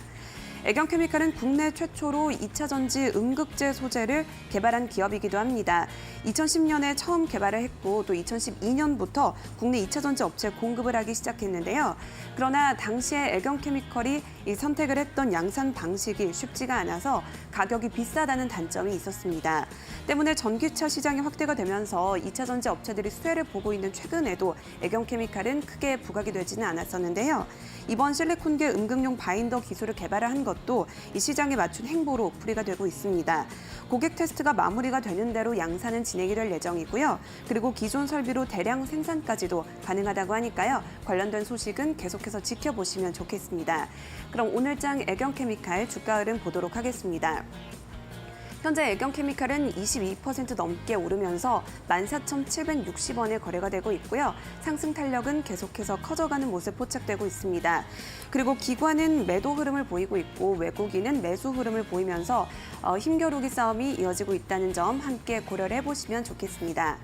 Speaker 4: 애경케미칼은 국내 최초로 2차 전지 음극재 소재를 개발한 기업이기도 합니다. 2010년에 처음 개발을 했고 또 2012년부터 국내 2차 전지 업체에 공급을 하기 시작했는데요. 그러나 당시에 애경케미칼이 이 선택을 했던 양산 방식이 쉽지가 않아서 가격이 비싸다는 단점이 있었습니다. 때문에 전기차 시장이 확대가 되면서 2차 전지 업체들이 수혜를 보고 있는 최근에도 애경케미칼은 크게 부각이 되지는 않았었는데요. 이번 실리콘계 음극용 바인더 기술을 개발한 것도 이 시장에 맞춘 행보로 풀이가 되고 있습니다. 고객 테스트가 마무리가 되는 대로 양산은 진행이 될 예정이고요. 그리고 기존 설비로 대량 생산까지도 가능하다고 하니까요. 관련된 소식은 계속해서 지켜보시면 좋겠습니다. 그럼 오늘장 애경케미칼 주가 흐름 보도록 하겠습니다. 현재 애경케미칼은 22% 넘게 오르면서 14,760원에 거래가 되고 있고요. 상승 탄력은 계속해서 커져가는 모습 포착되고 있습니다. 그리고 기관은 매도 흐름을 보이고 있고 외국인은 매수 흐름을 보이면서 힘겨루기 싸움이 이어지고 있다는 점 함께 고려를 해보시면 좋겠습니다.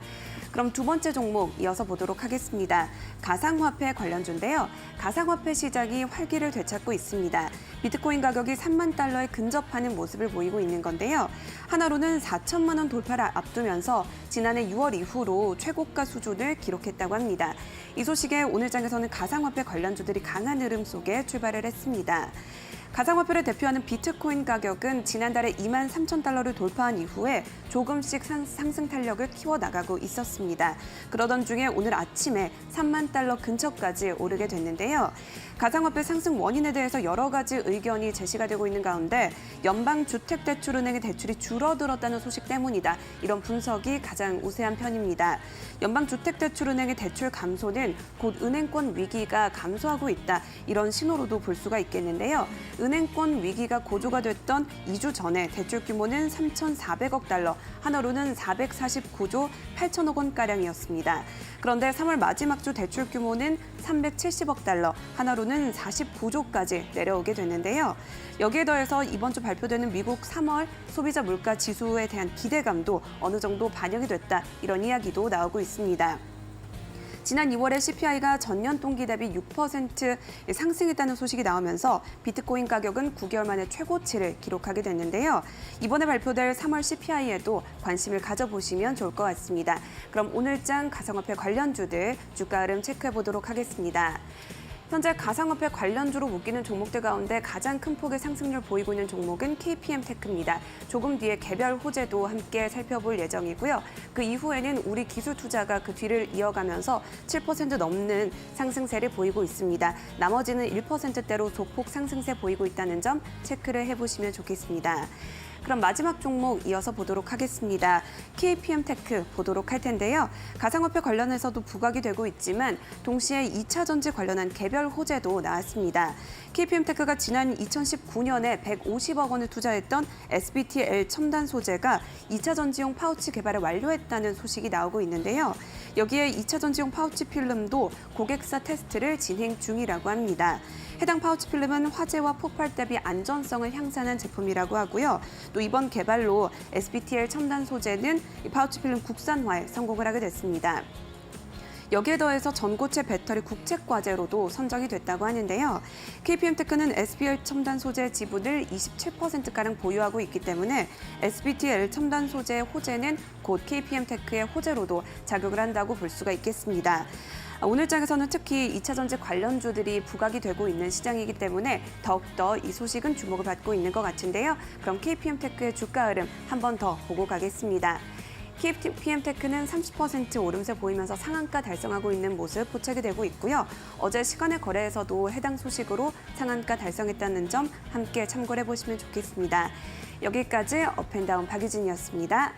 Speaker 4: 그럼 두 번째 종목 이어서 보도록 하겠습니다. 가상화폐 관련주인데요. 가상화폐 시장이 활기를 되찾고 있습니다. 비트코인 가격이 3만 달러에 근접하는 모습을 보이고 있는 건데요. 하나로는 4천만 원 돌파를 앞두면서 지난해 6월 이후로 최고가 수준을 기록했다고 합니다. 이 소식에 오늘장에서는 가상화폐 관련주들이 강한 흐름 속에 출발을 했습니다. 가상화폐를 대표하는 비트코인 가격은 지난달에 2만 3천 달러를 돌파한 이후에 조금씩 상승 탄력을 키워나가고 있었습니다. 그러던 중에 오늘 아침에 3만 달러 근처까지 오르게 됐는데요. 가상화폐 상승 원인에 대해서 여러 가지 의견이 제시가 되고 있는 가운데 연방주택대출은행의 대출이 줄어들었다는 소식 때문이다. 이런 분석이 가장 우세한 편입니다. 연방주택대출은행의 대출 감소는 곧 은행권 위기가 감소하고 있다. 이런 신호로도 볼 수가 있겠는데요. 은행권 위기가 고조가 됐던 2주 전에 대출 규모는 3,400억 달러, 하나로는 449조 8천억 원가량이었습니다. 그런데 3월 마지막 주 대출 규모는 370억 달러, 하나로는 49조까지 내려오게 됐는데요. 여기에 더해서 이번 주 발표되는 미국 3월 소비자 물가 지수에 대한 기대감도 어느 정도 반영이 됐다, 이런 이야기도 나오고 있습니다. 지난 2월에 CPI가 전년 동기 대비 6% 상승했다는 소식이 나오면서 비트코인 가격은 9개월 만에 최고치를 기록하게 됐는데요. 이번에 발표될 3월 CPI에도 관심을 가져보시면 좋을 것 같습니다. 그럼 오늘장 가상화폐 관련주들 주가 흐름 체크해 보도록 하겠습니다. 현재 가상화폐 관련주로 묶이는 종목들 가운데 가장 큰 폭의 상승률을 보이고 있는 종목은 KPM테크입니다. 조금 뒤에 개별 호재도 함께 살펴볼 예정이고요. 그 이후에는 우리 기술투자가 그 뒤를 이어가면서 7% 넘는 상승세를 보이고 있습니다. 나머지는 1%대로 소폭 상승세 보이고 있다는 점 체크를 해보시면 좋겠습니다. 그럼 마지막 종목 이어서 보도록 하겠습니다. KPM테크 보도록 할 텐데요. 가상화폐 관련해서도 부각이 되고 있지만 동시에 2차 전지 관련한 개별 호재도 나왔습니다. KPM테크가 지난 2019년에 150억 원을 투자했던 SBTL 첨단 소재가 2차 전지용 파우치 개발을 완료했다는 소식이 나오고 있는데요. 여기에 2차 전지용 파우치 필름도 고객사 테스트를 진행 중이라고 합니다. 해당 파우치 필름은 화재와 폭발 대비 안전성을 향상한 제품이라고 하고요. 또 이번 개발로 SBTL 첨단 소재는 이 파우치 필름 국산화에 성공을 하게 됐습니다. 여기에 더해서 전고체 배터리 국책과제로도 선정이 됐다고 하는데요. KPM테크는 SBL 첨단 소재 지분을 27%가량 보유하고 있기 때문에 SBTL 첨단 소재의 호재는 곧 KPM테크의 호재로도 작용을 한다고 볼 수가 있겠습니다. 오늘장에서는 특히 2차 전지 관련주들이 부각이 되고 있는 시장이기 때문에 더욱더 이 소식은 주목을 받고 있는 것 같은데요. 그럼 KPM테크의 주가 흐름 한 번 더 보고 가겠습니다. KPM테크는 30% 오름세 보이면서 상한가 달성하고 있는 모습 포착이 되고 있고요. 어제 시간의 거래에서도 해당 소식으로 상한가 달성했다는 점 함께 참고를 해보시면 좋겠습니다. 여기까지 업앤다운 박유진이었습니다.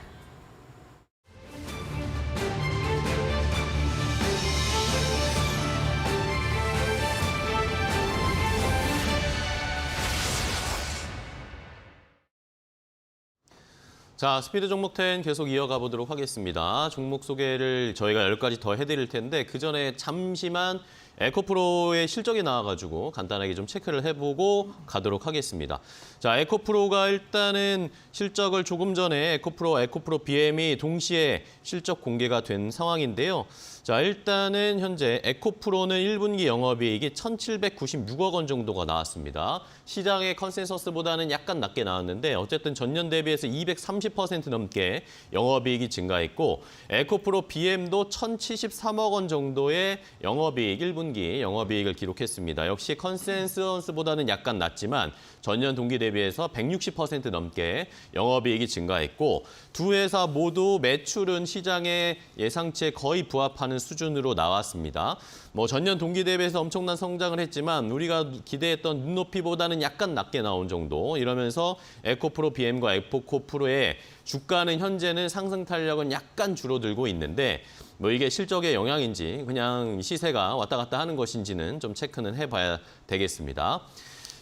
Speaker 1: 자, 스피드 종목 10 계속 이어가 보도록 하겠습니다. 종목 소개를 저희가 10가지 더 해드릴 텐데 그 전에 잠시만 에코프로의 실적이 나와가지고 간단하게 좀 체크를 해보고 가도록 하겠습니다. 자, 에코프로가 일단은 실적을 조금 전에 에코프로 BM이 동시에 실적 공개가 된 상황인데요. 자, 일단은 현재 에코프로는 1분기 영업이익이 1,796억 원 정도가 나왔습니다. 시장의 컨센서스보다는 약간 낮게 나왔는데 어쨌든 전년 대비해서 230% 넘게 영업이익이 증가했고 에코프로 BM도 1,073억 원 정도의 영업이익, 1분기 영업이익을 기록했습니다. 역시 컨센서스보다는 약간 낮지만 전년 동기 대비해서 160% 넘게 영업이익이 증가했고 두 회사 모두 매출은 시장의 예상치에 거의 부합하는 수준으로 나왔습니다. 뭐 전년 동기 대비해서 엄청난 성장을 했지만 우리가 기대했던 눈높이보다는 약간 낮게 나온 정도 이러면서 에코프로 BM과 에코프로의 주가는 현재는 상승 탄력은 약간 줄어들고 있는데 뭐 이게 실적의 영향인지 그냥 시세가 왔다 갔다 하는 것인지는 좀 체크는 해봐야 되겠습니다.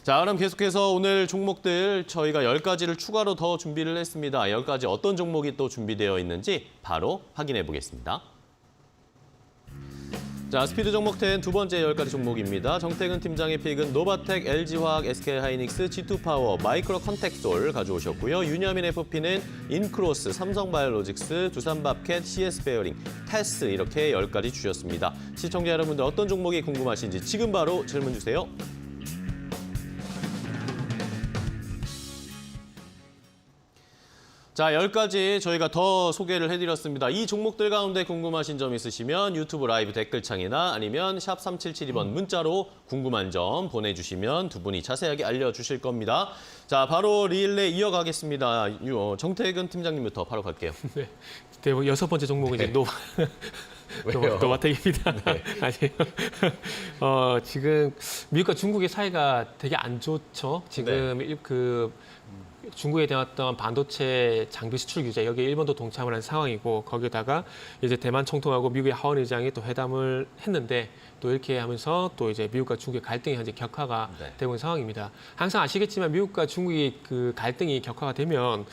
Speaker 1: 자, 그럼 계속해서 오늘 종목들 저희가 10가지를 추가로 더 준비를 했습니다. 10가지 어떤 종목이 또 준비되어 있는지 바로 확인해 보겠습니다. 자, 스피드 종목 10 두 번째 10가지 종목입니다. 정태근 팀장의 픽은 노바텍, LG화학, SK하이닉스, G2파워, 마이크로 컨택솔 가져오셨고요. 윤여민 FP는 인크로스, 삼성바이오로직스, 두산밥캣, CS베어링, 테스 이렇게 10가지 주셨습니다. 시청자 여러분들 어떤 종목이 궁금하신지 지금 바로 질문 주세요. 자, 10가지 저희가 더 소개를 해드렸습니다. 이 종목들 가운데 궁금하신 점 있으시면 유튜브 라이브 댓글창이나 아니면 샵 3772번 문자로 궁금한 점 보내주시면 두 분이 자세하게 알려주실 겁니다. 자, 바로 릴레이 이어가겠습니다. 정태근 팀장님부터 바로 갈게요.
Speaker 2: 네. 네, 6번째 종목은 이제
Speaker 1: 왜요?
Speaker 2: 노바텍입니다.
Speaker 1: 네.
Speaker 2: 아니에요. 지금 미국과 중국의 사이가 되게 안 좋죠. 지금 중국에 대한 어떤 반도체 장비 수출 규제 여기에 일본도 동참을 한 상황이고 거기다가 이제 대만 총통하고 미국의 하원 의장이 또 회담을 했는데 또 이렇게 하면서 또 이제 미국과 중국의 갈등이 현재 격화가 되고 있는 상황입니다. 항상 아시겠지만 미국과 중국이 그 갈등이 격화가 되면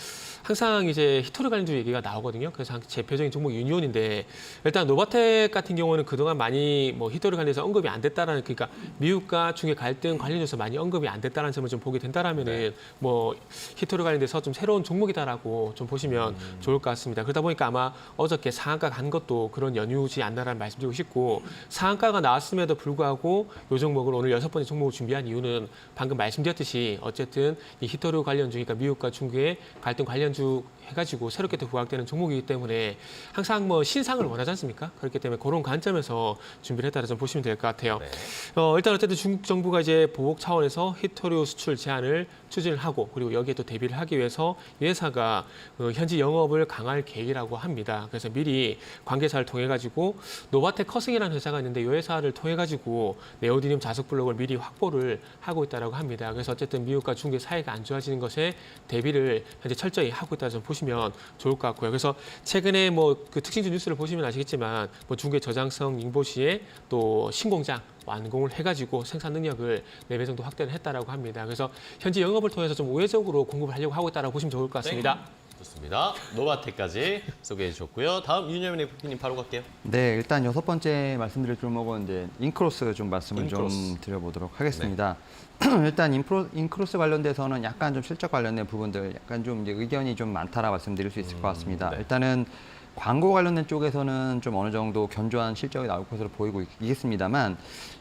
Speaker 2: 항상 이제 히토리 관련주 얘기가 나오거든요. 그래서 대표적인 종목이 유니온인데 일단 노바텍 같은 경우는 그동안 많이 뭐 히토리 관련해서 언급이 안 됐다라는 그러니까 미국과 중국의 갈등 관련해서 많이 언급이 안 됐다는 점을 좀 보게 된다라면은 뭐 히토리 관련돼서 좀 새로운 종목이다라고 좀 보시면 좋을 것 같습니다. 그러다 보니까 아마 어저께 상한가 간 것도 그런 연유지 않나라는 말씀드리고 싶고 상한가가 나왔음에도 불구하고 이 종목을 오늘 6번째 종목을 준비한 이유는 방금 말씀드렸듯이 어쨌든 이 히토리 관련주 그러니까 미국과 중국의 갈등 관련주 해가지고 새롭게 또 부각되는 종목이기 때문에 항상 뭐 신상을 원하지 않습니까? 그렇기 때문에 그런 관점에서 준비를 했다라 좀 보시면 될 것 같아요. 일단 어쨌든 중국 정부가 이제 보복 차원에서 히토류 수출 제한을 추진을 하고 그리고 여기에 또 대비를 하기 위해서 이 회사가 현지 영업을 강화할 계획이라고 합니다. 그래서 미리 관계사를 통해 가지고 노바텍 커승이라는 회사가 있는데 이 회사를 통해 가지고 네오디듐 자석 블록을 미리 확보를 하고 있다라고 합니다. 그래서 어쨌든 미국과 중국의 사이가 안 좋아지는 것에 대비를 현재 철저히 하고 있다 좀 보시면 좋을 것 같고요. 그래서 최근에 뭐 그 특징주 뉴스를 보시면 아시겠지만 뭐 중국의 저장성 닝보시에 또 신공장 완공을 해가지고 생산 능력을 4배 정도 확대를 했다라고 합니다. 그래서 현재 영업을 통해서 좀 우회적으로 공급을 하려고 하고 있다라고 보시면 좋을 것 같습니다.
Speaker 1: 좋습니다. 노바텍까지 소개해 주셨고요. 다음 윤여민 FP님 바로 갈게요.
Speaker 3: 네, 일단 6번째 말씀드릴 종목은 이제 인크로스 좀 말씀을
Speaker 1: 인크로스.
Speaker 3: 좀 드려보도록 하겠습니다. 일단 인크로스 관련돼서는 약간 좀 실적 관련된 부분들 약간 좀 이제 의견이 좀 많다라 말씀드릴 수 있을 것 같습니다. 일단은 광고 관련된 쪽에서는 좀 어느 정도 견조한 실적이 나올 것으로 보이고 있겠습니다만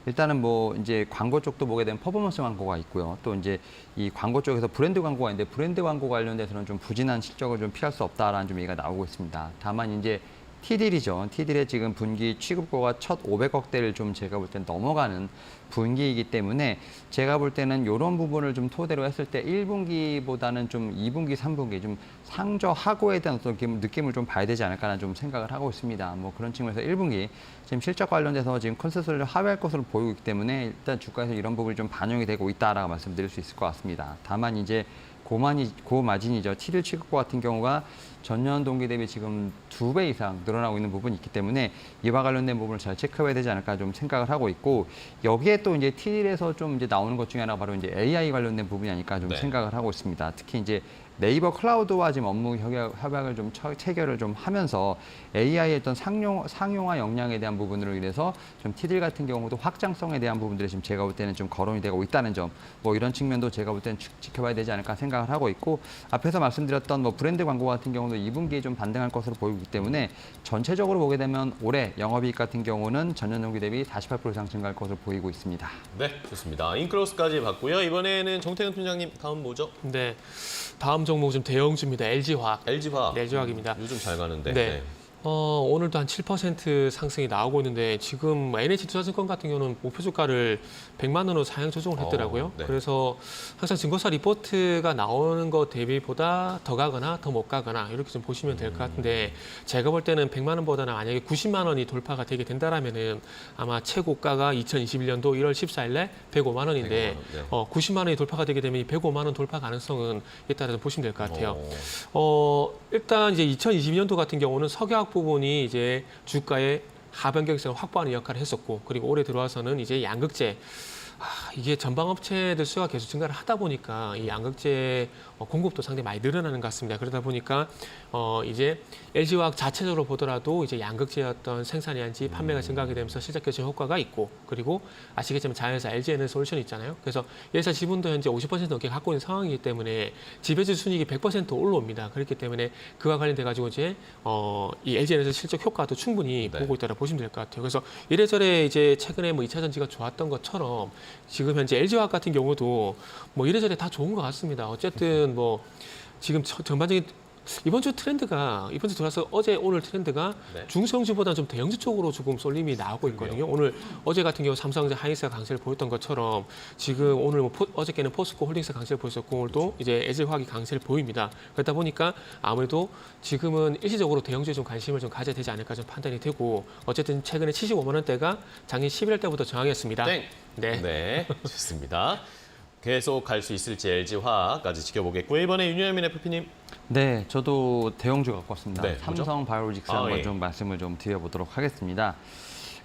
Speaker 3: 일단은 뭐 이제 광고 쪽도 보게 되면 퍼포먼스 광고가 있고요. 또 이제 이 광고 쪽에서 브랜드 광고가 있는데 브랜드 광고 관련돼서는 좀 부진한 실적을 좀 피할 수 없다라는 좀 얘기가 나오고 있습니다. 다만 이제 T딜이죠. T딜의 지금 분기 취급고가 1,500억대를 좀 제가 볼 땐 넘어가는 분기이기 때문에 제가 볼 때는 이런 부분을 좀 토대로 했을 때 1분기보다는 좀 2분기, 3분기 좀 상저하고에 대한 어떤 느낌을 좀 봐야 되지 않을까라는 좀 생각을 하고 있습니다. 뭐 그런 측면에서 1분기 지금 실적 관련돼서 지금 컨센서스를 하회할 것으로 보이고 있기 때문에 일단 주가에서 이런 부분이 좀 반영이 되고 있다라고 말씀드릴 수 있을 것 같습니다. 다만 이제 고마진이죠. T딜 취급고 같은 경우가 전년 동기 대비 지금 2배 이상 늘어나고 있는 부분이 있기 때문에 이와 관련된 부분을 잘 체크해야 되지 않을까 좀 생각을 하고 있고 여기에 또 이제 T딜에서 좀 이제 나오는 것 중에 하나가 바로 이제 AI 관련된 부분이 아닐까 좀 생각을 하고 있습니다. 특히 이제 네이버 클라우드와 지금 업무 협약을 좀 체결을 좀 하면서 AI의 어떤 상용화 역량에 대한 부분으로 인해서 좀 티들 같은 경우도 확장성에 대한 부분들이 지금 제가 볼 때는 좀 거론이 되고 있다는 점, 뭐 이런 측면도 제가 볼 때는 지켜봐야 되지 않을까 생각을 하고 있고, 앞에서 말씀드렸던 뭐 브랜드 광고 같은 경우도 2분기에 좀 반등할 것으로 보이기 때문에 전체적으로 보게 되면 올해 영업이익 같은 경우는 전년 동기 대비 48% 이상 증가할 것으로 보이고 있습니다.
Speaker 1: 네, 좋습니다. 인클로스까지 봤고요. 이번에는 정태근 팀장님 다음 뭐죠?
Speaker 2: 네, 다음 종목 좀 대형주입니다. LG화학.
Speaker 1: LG화학.
Speaker 2: 네, LG화학입니다.
Speaker 1: 요즘 잘 가는데.
Speaker 2: 네. 오늘도 한 7% 상승이 나오고 있는데 지금 NH투자증권 같은 경우는 목표 주가를 100만 원으로 상향 조정을 했더라고요.
Speaker 1: 네.
Speaker 2: 그래서 항상 증거사 리포트가 나오는 것 대비보다 더 가거나 더 못 가거나 이렇게 좀 보시면 될 것 같은데 제가 볼 때는 100만 원보다는 만약에 90만 원이 돌파가 되게 된다라면은 아마 최고가가 2021년도 1월 14일에 105만 원인데
Speaker 1: 105만 원, 네.
Speaker 2: 90만 원이 돌파가 되게 되면 이 105만 원 돌파 가능성은 있다고 좀 보시면 될 것 같아요. 일단 이제 2022년도 같은 경우는 석유화학 부분이 이제 주가의 하변경성을 확보하는 역할을 했었고, 그리고 올해 들어와서는 이제 양극재, 이게 전방업체들 수요가 계속 증가를 하다 보니까 이 양극재 공급도 상당히 많이 늘어나는 것 같습니다. 그러다 보니까 이제 LG화학 자체적으로 보더라도 이제 양극재의 어떤 생산이란지 판매가 증가하게 되면서 실적 개선 효과가 있고, 그리고 아시겠지만 자회사 LG에너지솔루션이 있잖아요. 그래서 얘사 지분도 현재 50% 넘게 갖고 있는 상황이기 때문에 지배주 순이익이 100% 올라옵니다. 그렇기 때문에 그와 관련돼 가지고 이제 이 LG에너지 실적 효과도 충분히 보고 있다고 보시면 될 것 같아요. 그래서 이래저래 이제 최근에 뭐 2차 전지가 좋았던 것처럼 지금 현재 LG화학 같은 경우도 뭐 이래저래 다 좋은 것 같습니다. 어쨌든 뭐 지금 전반적인 이번 주 트렌드가 이번 주 들어와서 어제 오늘 트렌드가 중소형주보다 좀 대형주 쪽으로 조금 쏠림이 나오고 있거든요. 오늘 어제 같은 경우 삼성전자 하이닉스가 강세를 보였던 것처럼 지금 오늘 뭐 어저께는 포스코 홀딩스 강세를 보였었고 오늘도 이제 LG화학이 강세를 보입니다. 그러다 보니까 아무래도 지금은 일시적으로 대형주에 좀 관심을 좀 가져야 되지 않을까 좀 판단이 되고, 어쨌든 최근에 75만 원대가 작년 11월 때부터 저항했습니다.
Speaker 1: 네, 좋습니다. 계속 갈 수 있을지 LG화학까지 지켜보겠고, 이번에 윤여민 FP님.
Speaker 3: 네, 저도 대형주 갖고 왔습니다.
Speaker 1: 네,
Speaker 3: 삼성 바이오로직스 한번
Speaker 1: 예.
Speaker 3: 좀 말씀을 좀 드려보도록 하겠습니다.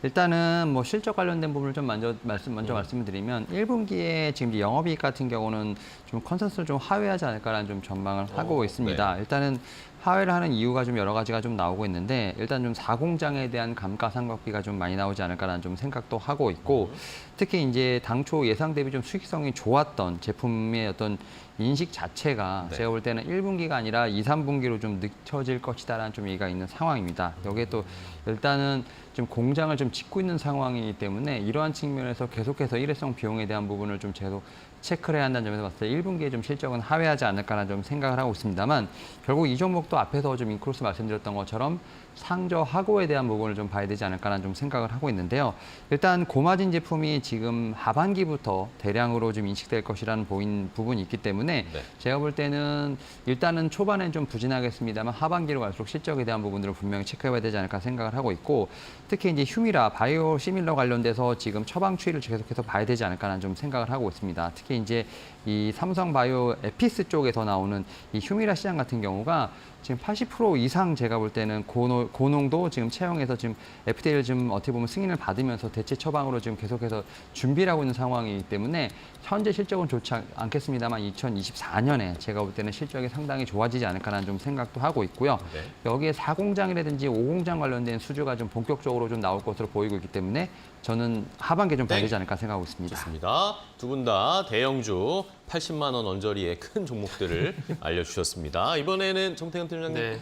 Speaker 3: 일단은 뭐 실적 관련된 부분을 좀 먼저 말씀을 드리면 1분기에 지금 영업이익 같은 경우는 좀 컨센서스를 좀 하회하지 않을까라는 좀 전망을 하고 있습니다. 일단은 하회를 하는 이유가 좀 여러 가지가 좀 나오고 있는데, 일단 좀 4공장에 대한 감가상각비가 좀 많이 나오지 않을까라는 좀 생각도 하고 있고, 특히 이제 당초 예상 대비 좀 수익성이 좋았던 제품의 어떤 인식 자체가 제가 볼 때는 1분기가 아니라 2, 3분기로 좀 늦춰질 것이다라는 좀 얘기가 있는 상황입니다. 여기에 또 일단은 좀 공장을 좀 짓고 있는 상황이기 때문에 이러한 측면에서 계속해서 일회성 비용에 대한 부분을 좀 계속 체크를 해야 한다는 점에서 봤을 때 1분기에 좀 실적은 하회하지 않을까라는 좀 생각을 하고 있습니다만, 결국 이 종목도 앞에서 좀 인크로스 말씀드렸던 것처럼 상저하고에 대한 부분을 좀 봐야 되지 않을까라는 좀 생각을 하고 있는데요. 일단 고마진 제품이 지금 하반기부터 대량으로 좀 인식될 것이라는 부분이 있기 때문에 제가 볼 때는 일단은 초반엔 좀 부진하겠습니다만 하반기로 갈수록 실적에 대한 부분들을 분명히 체크해봐야 되지 않을까 생각을 하고 있고, 특히 이제 휴미라, 바이오 시밀러 관련돼서 지금 처방 추이를 계속해서 봐야 되지 않을까라는 좀 생각을 하고 있습니다. 특히 이제 이 삼성 바이오 에피스 쪽에서 나오는 이 휴미라 시장 같은 경우가 지금 80% 이상 제가 볼 때는 고농도 지금 채용해서 지금 FDA를 지금 어떻게 보면 승인을 받으면서 대체 처방으로 지금 계속해서 준비를 하고 있는 상황이기 때문에 현재 실적은 좋지 않겠습니다만 2024년에 제가 볼 때는 실적이 상당히 좋아지지 않을까라는 좀 생각도 하고 있고요. 여기에 4공장이라든지 5공장 관련된 수주가 좀 본격적으로 좀 나올 것으로 보이고 있기 때문에 저는 하반기에 좀 봐야 되지 않을까 생각하고 있습니다.
Speaker 1: 좋습니다. 두 분 다 대형주 80만 원 언저리의 큰 종목들을 알려주셨습니다. 이번에는 정태근 팀장님.
Speaker 2: 네.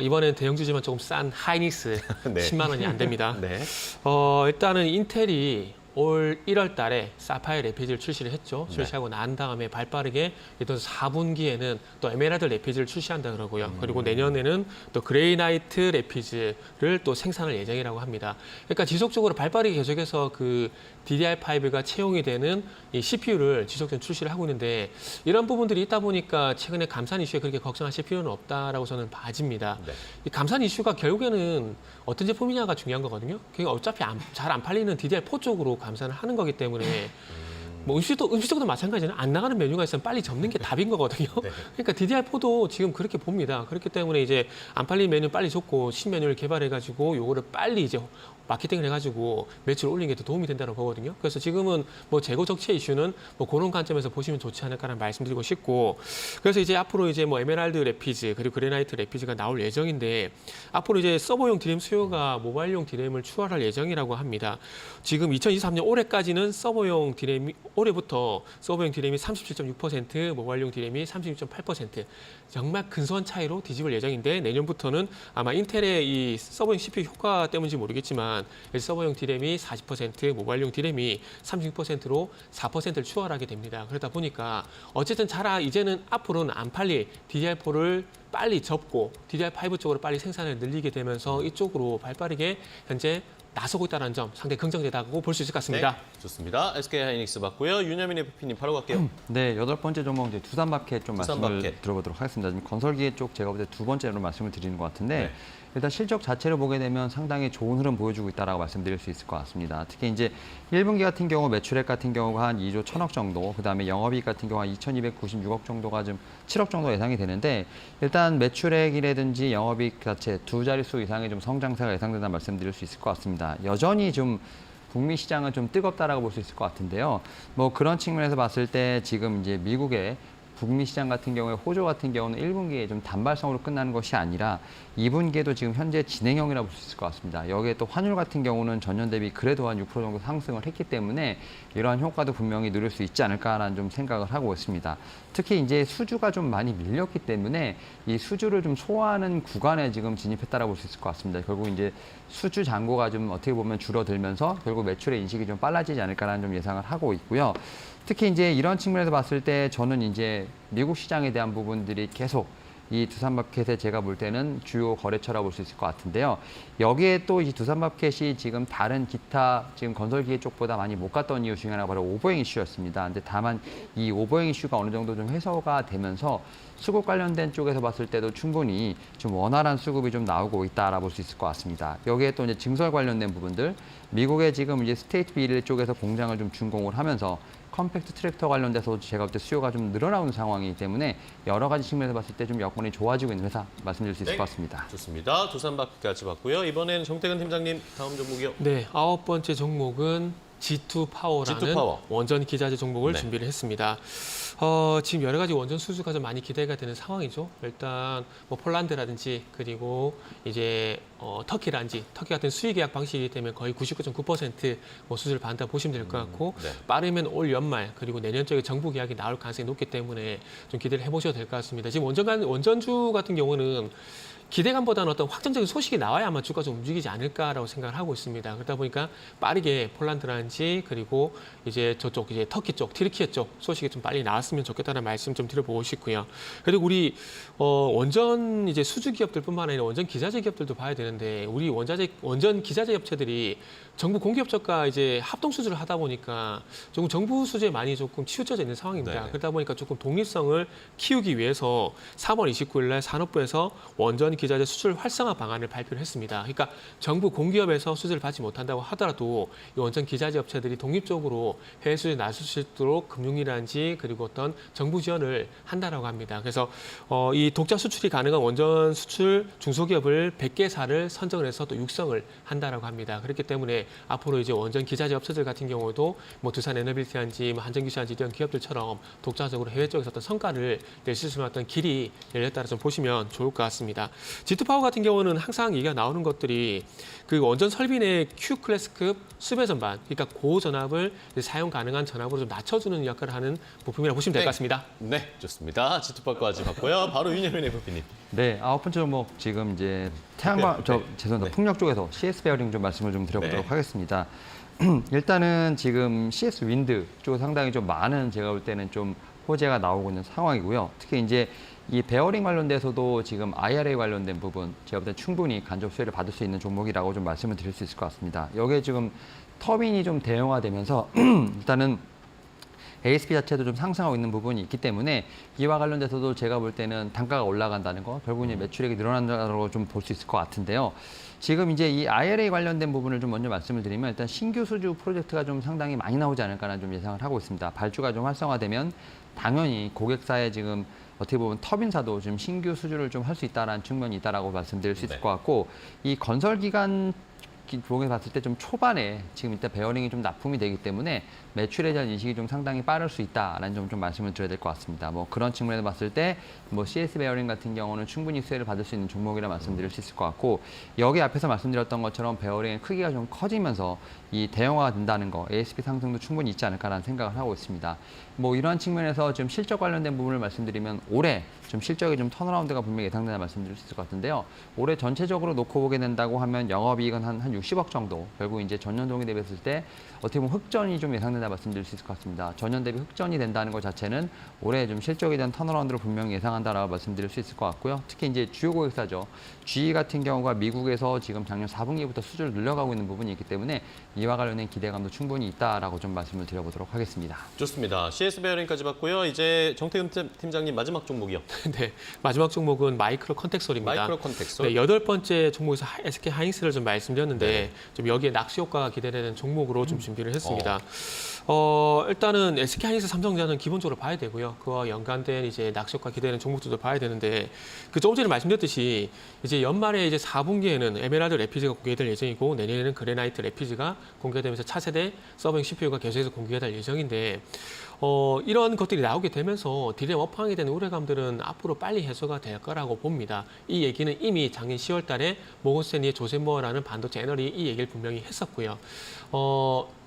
Speaker 2: 이번엔 대형주지만 조금 싼 하이닉스 10만 원이 안 됩니다. 일단은 인텔이 올 1월 달에 사파이어 레피즈를 출시를 했죠. 출시하고 난 다음에 발빠르게 또 4분기에는 또 에메랄드 레피즈를 출시한다 그러고요. 그리고 내년에는 또 그레이나이트 레피즈를 또 생산할 예정이라고 합니다. 그러니까 지속적으로 발빠르게 계속해서 그 DDR5가 채용이 되는 이 CPU를 지속적으로 출시를 하고 있는데, 이런 부분들이 있다 보니까 최근에 감산 이슈에 그렇게 걱정하실 필요는 없다라고 저는 봐집니다. 이 감산 이슈가 결국에는 어떤 제품이냐가 중요한 거거든요. 그게 어차피 잘 안 팔리는 DDR4 쪽으로 감산을 하는 거기 때문에 뭐 음식도 마찬가지는 안 나가는 메뉴가 있으면 빨리 접는 게 답인 거거든요. 그러니까 DDR4도 지금 그렇게 봅니다. 그렇기 때문에 이제 안 팔리는 메뉴 빨리 접고 신메뉴를 개발해가지고 요거를 빨리 이제 마케팅을 해가지고 매출 올리는 게 더 도움이 된다고 보거든요. 그래서 지금은 뭐 재고 적체 이슈는 뭐 그런 관점에서 보시면 좋지 않을까라는 말씀드리고 싶고, 그래서 이제 앞으로 이제 뭐 에메랄드 래피즈 그리고 그래나이트 래피즈가 나올 예정인데, 앞으로 이제 서버용 디램 수요가 모바일용 디램을 추월할 예정이라고 합니다. 지금 2023년 올해까지는 서버용 디램이, 올해부터 서버용 디램이 37.6%, 모바일용 디램이 36.8%, 정말 근소한 차이로 뒤집을 예정인데, 내년부터는 아마 인텔의 이 서버용 CPU 효과 때문인지 모르겠지만 서버용 디램이 40%, 모바일용 디램이 36%로 4%를 추월하게 됩니다. 그러다 보니까 어쨌든 이제는 앞으로는 안 팔릴 DDR4를 빨리 접고 DDR5 쪽으로 빨리 생산을 늘리게 되면서 이쪽으로 발빠르게 현재 나서고 있다는 점 상당히 긍정되다고 볼 수 있을 것 같습니다.
Speaker 1: 네, 좋습니다. SK하이닉스 봤고요. 윤여민 FP님 바로 갈게요.
Speaker 3: 네, 8번째 종목 이제 두산마켓 좀 말씀을
Speaker 1: 두산마켓.
Speaker 3: 들어보도록 하겠습니다. 지금 건설기계 쪽 제가 볼 때 두 번째로 말씀을 드리는 것 같은데,
Speaker 1: 네.
Speaker 3: 일단 실적 자체를 보게 되면 상당히 좋은 흐름 보여주고 있다라고 말씀드릴 수 있을 것 같습니다. 특히 이제 1분기 같은 경우 매출액 같은 경우가 한 2조 1,000억 정도, 그다음에 영업이익 같은 경우 한 2,296억 정도가 좀 7억 정도 예상이 되는데, 일단 매출액이라든지 영업이익 자체 두 자릿수 이상의 좀 성장세가 예상된다는 말씀드릴 수 있을 것 같습니다. 여전히 좀 북미 시장은 좀 뜨겁다라고 볼 수 있을 것 같은데요. 뭐 그런 측면에서 봤을 때 지금 이제 미국의 북미 시장 같은 경우에 호조 같은 경우는 1분기에 좀 단발성으로 끝나는 것이 아니라 2분기에도 지금 현재 진행형이라고 볼 수 있을 것 같습니다. 여기에 또 환율 같은 경우는 전년 대비 그래도 한 6% 정도 상승을 했기 때문에 이러한 효과도 분명히 누릴 수 있지 않을까라는 좀 생각을 하고 있습니다. 특히 이제 수주가 좀 많이 밀렸기 때문에 이 수주를 좀 소화하는 구간에 지금 진입했다라고 볼 수 있을 것 같습니다. 결국 이제 수주 잔고가 좀 어떻게 보면 줄어들면서 결국 매출의 인식이 좀 빨라지지 않을까라는 좀 예상을 하고 있고요. 특히 이제 이런 측면에서 봤을 때 저는 이제 미국 시장에 대한 부분들이 계속 이 두산마켓에 제가 볼 때는 주요 거래처라고 볼 수 있을 것 같은데요. 여기에 또 이 두산마켓이 지금 다른 기타 지금 건설기계 쪽보다 많이 못 갔던 이유 중에 하나가 바로 오버행 이슈였습니다. 근데 다만 이 오버행 이슈가 어느 정도 좀 해소가 되면서 수급 관련된 쪽에서 봤을 때도 충분히 좀 원활한 수급이 좀 나오고 있다라고 볼 수 있을 것 같습니다. 여기에 또 이제 증설 관련된 부분들, 미국의 지금 이제 스테이트 빌 쪽에서 공장을 좀 준공을 하면서 컴팩트 트랙터 관련돼서 제가 볼 때 수요가 좀 늘어나는 상황이기 때문에 여러 가지 측면에서 봤을 때 좀 여건이 좋아지고 있는 회사 말씀드릴 수 있을 것 같습니다.
Speaker 1: 좋습니다. 두산마켓까지 봤고요. 이번엔 정태근 팀장님 다음 종목이요.
Speaker 2: 네, 9번째 종목은 G2 파워라는
Speaker 1: G2파워.
Speaker 2: 원전 기자재 종목을
Speaker 1: 네.
Speaker 2: 준비를 했습니다. 지금 여러 가지 원전 수주가 좀 많이 기대가 되는 상황이죠. 일단 뭐 폴란드라든지 그리고 이제 터키 같은 수의 계약 방식이기 때문에 거의 99.9% 뭐 수주를 받는다 보시면 될 것 같고,
Speaker 1: 네.
Speaker 2: 빠르면 올 연말 그리고 내년 쪽에 정부 계약이 나올 가능성이 높기 때문에 좀 기대를 해보셔도 될 것 같습니다. 지금 원전주 같은 경우는 기대감보다는 어떤 확정적인 소식이 나와야 아마 주가 좀 움직이지 않을까라고 생각을 하고 있습니다. 그러다 보니까 빠르게 폴란드라든지 그리고 이제 저쪽 이제 터키 쪽, 튀르키예 쪽 소식이 좀 빨리 나왔으면 좋겠다는 말씀 좀 드려보고 싶고요. 그리고 우리 원전 이제 수주 기업들뿐만 아니라 원전 기자재 기업들도 봐야 되는데, 우리 원전 기자재 업체들이 정부 공기업적과 이제 합동 수주를 하다 보니까 조금 정부 수주에 많이 조금 치우쳐져 있는 상황입니다.
Speaker 1: 네네.
Speaker 2: 그러다 보니까 조금 독립성을 키우기 위해서 3월 29일 날 산업부에서 원전 기자재 수출 활성화 방안을 발표를 했습니다. 그러니까 정부 공기업에서 수주를 받지 못한다고 하더라도 이 원전 기자재 업체들이 독립적으로 해외 수주에 나설 수 있도록 금융이라든지 그리고 어떤 정부 지원을 한다라고 합니다. 그래서 이 독자 수출이 가능한 원전 수출 중소기업을 100개사를 선정을 해서 또 육성을 한다라고 합니다. 그렇기 때문에 앞으로 이제 원전 기자재 업체들 같은 경우도 뭐 두산 에너빌티한지 뭐 한전기술한지 이런 기업들처럼 독자적으로 해외 쪽에서 어떤 성과를 낼 수 있는 어떤 길이 열렸다라 좀 보시면 좋을 것 같습니다. G2파워 같은 경우는 항상 얘기가 나오는 것들이 그 원전 설비 내 Q클래스급 수배 전반, 그러니까 고전압을 사용 가능한 전압으로 좀 낮춰주는 역할을 하는 부품이라고 보시면 될 것 같습니다.
Speaker 1: 네, 좋습니다. G2파워까지 봤고요. 바로 윤여민 FP님.
Speaker 3: 네, 9번째 종목 지금 이제 태양광,
Speaker 1: 네.
Speaker 3: 죄송합니다.
Speaker 1: 네.
Speaker 3: 풍력 쪽에서 CS 베어링 좀 말씀을 좀 드려보도록
Speaker 1: 네.
Speaker 3: 하겠습니다. 일단은 지금 CS 윈드 쪽에 상당히 좀 많은 제가 볼 때는 좀 호재가 나오고 있는 상황이고요. 특히 이제 이 베어링 관련돼서도 지금 IRA 관련된 부분 제가 볼 때 충분히 간접 수혜를 받을 수 있는 종목이라고 좀 말씀을 드릴 수 있을 것 같습니다. 여기에 지금 터빈이 좀 대형화되면서 일단은 ASP 자체도 좀 상승하고 있는 부분이 있기 때문에 이와 관련돼서도 제가 볼 때는 단가가 올라간다는 거, 결국은 매출액이 늘어난다고 좀 볼 수 있을 것 같은데요. 지금 이제 이 IRA 관련된 부분을 좀 먼저 말씀을 드리면, 일단 신규 수주 프로젝트가 좀 상당히 많이 나오지 않을까라는 좀 예상을 하고 있습니다. 발주가 좀 활성화되면 당연히 고객사의 지금 어떻게 보면 터빈사도 지금 신규 수주를 좀 할 수 있다라는 측면이 있다라고 말씀드릴 수 있을
Speaker 1: 네.
Speaker 3: 것 같고, 이 건설 기간 종목에서 봤을 때 좀 초반에 지금 일단 베어링이 좀 납품이 되기 때문에 매출에 대한 인식이 좀 상당히 빠를 수 있다라는 점 좀 말씀을 드려야 될 것 같습니다. 뭐 그런 측면에서 봤을 때 뭐 CS 베어링 같은 경우는 충분히 수혜를 받을 수 있는 종목이라 말씀드릴 수 있을 것 같고, 여기 앞에서 말씀드렸던 것처럼 베어링의 크기가 좀 커지면서 이 대형화가 된다는 거, ASP 상승도 충분히 있지 않을까라는 생각을 하고 있습니다. 뭐 이러한 측면에서 지금 실적 관련된 부분을 말씀드리면 올해 좀 실적이 좀 턴어라운드가 분명히 예상된다 말씀드릴 수 있을 것 같은데요. 올해 전체적으로 놓고 보게 된다고 하면 영업이익은 한 60억 정도, 결국 이제 전년 동기 대비했을 때 어떻게 보면 흑전이 좀 예상된다 말씀드릴 수 있을 것 같습니다. 전년 대비 흑전이 된다는 것 자체는 올해 좀 실적에 대한 턴어라운드를 분명히 예상한다라고 말씀드릴 수 있을 것 같고요. 특히 이제 주요 고객사죠. GE 같은 경우가 미국에서 지금 작년 4분기부터 수주를 늘려가고 있는 부분이 있기 때문에 이와 관련된 기대감도 충분히 있다라고 좀 말씀을 드려보도록 하겠습니다.
Speaker 1: 좋습니다. CS 베어링까지 봤고요. 이제 정태근 팀장님 마지막 종목이요.
Speaker 2: 네, 마지막 종목은 마이크로 컨텍솔입니다.
Speaker 1: 마이크로 컨텍솔.
Speaker 2: 네, 8번째 종목에서 SK 하이닉스를 좀 말씀드렸는데
Speaker 1: 네.
Speaker 2: 좀 여기에 낚시 효과가 기대되는 종목으로 좀 준비를 했습니다.
Speaker 1: 어.
Speaker 2: 일단은 SK 하이닉스 삼성전자는 기본적으로 봐야 되고요. 그와 연관된 이제 낚시 효과 기대되는 종목들도 봐야 되는데, 그 조금 전에 말씀드렸듯이 이제 연말에 이제 4분기에는 에메랄드 래피즈가 공개될 예정이고, 내년에는 그래나이트 래피즈가 공개되면서 차세대 서버용 CPU가 계속해서 공개가 될 예정인데, 이런 것들이 나오게 되면서 디램 업황에 대한 우려감들은 앞으로 빨리 해소가 될 거라고 봅니다. 이 얘기는 이미 작년 10월 달에 모건스탠리의 조셉 모어라는 반도체 애널이 이 얘기를 분명히 했었고요.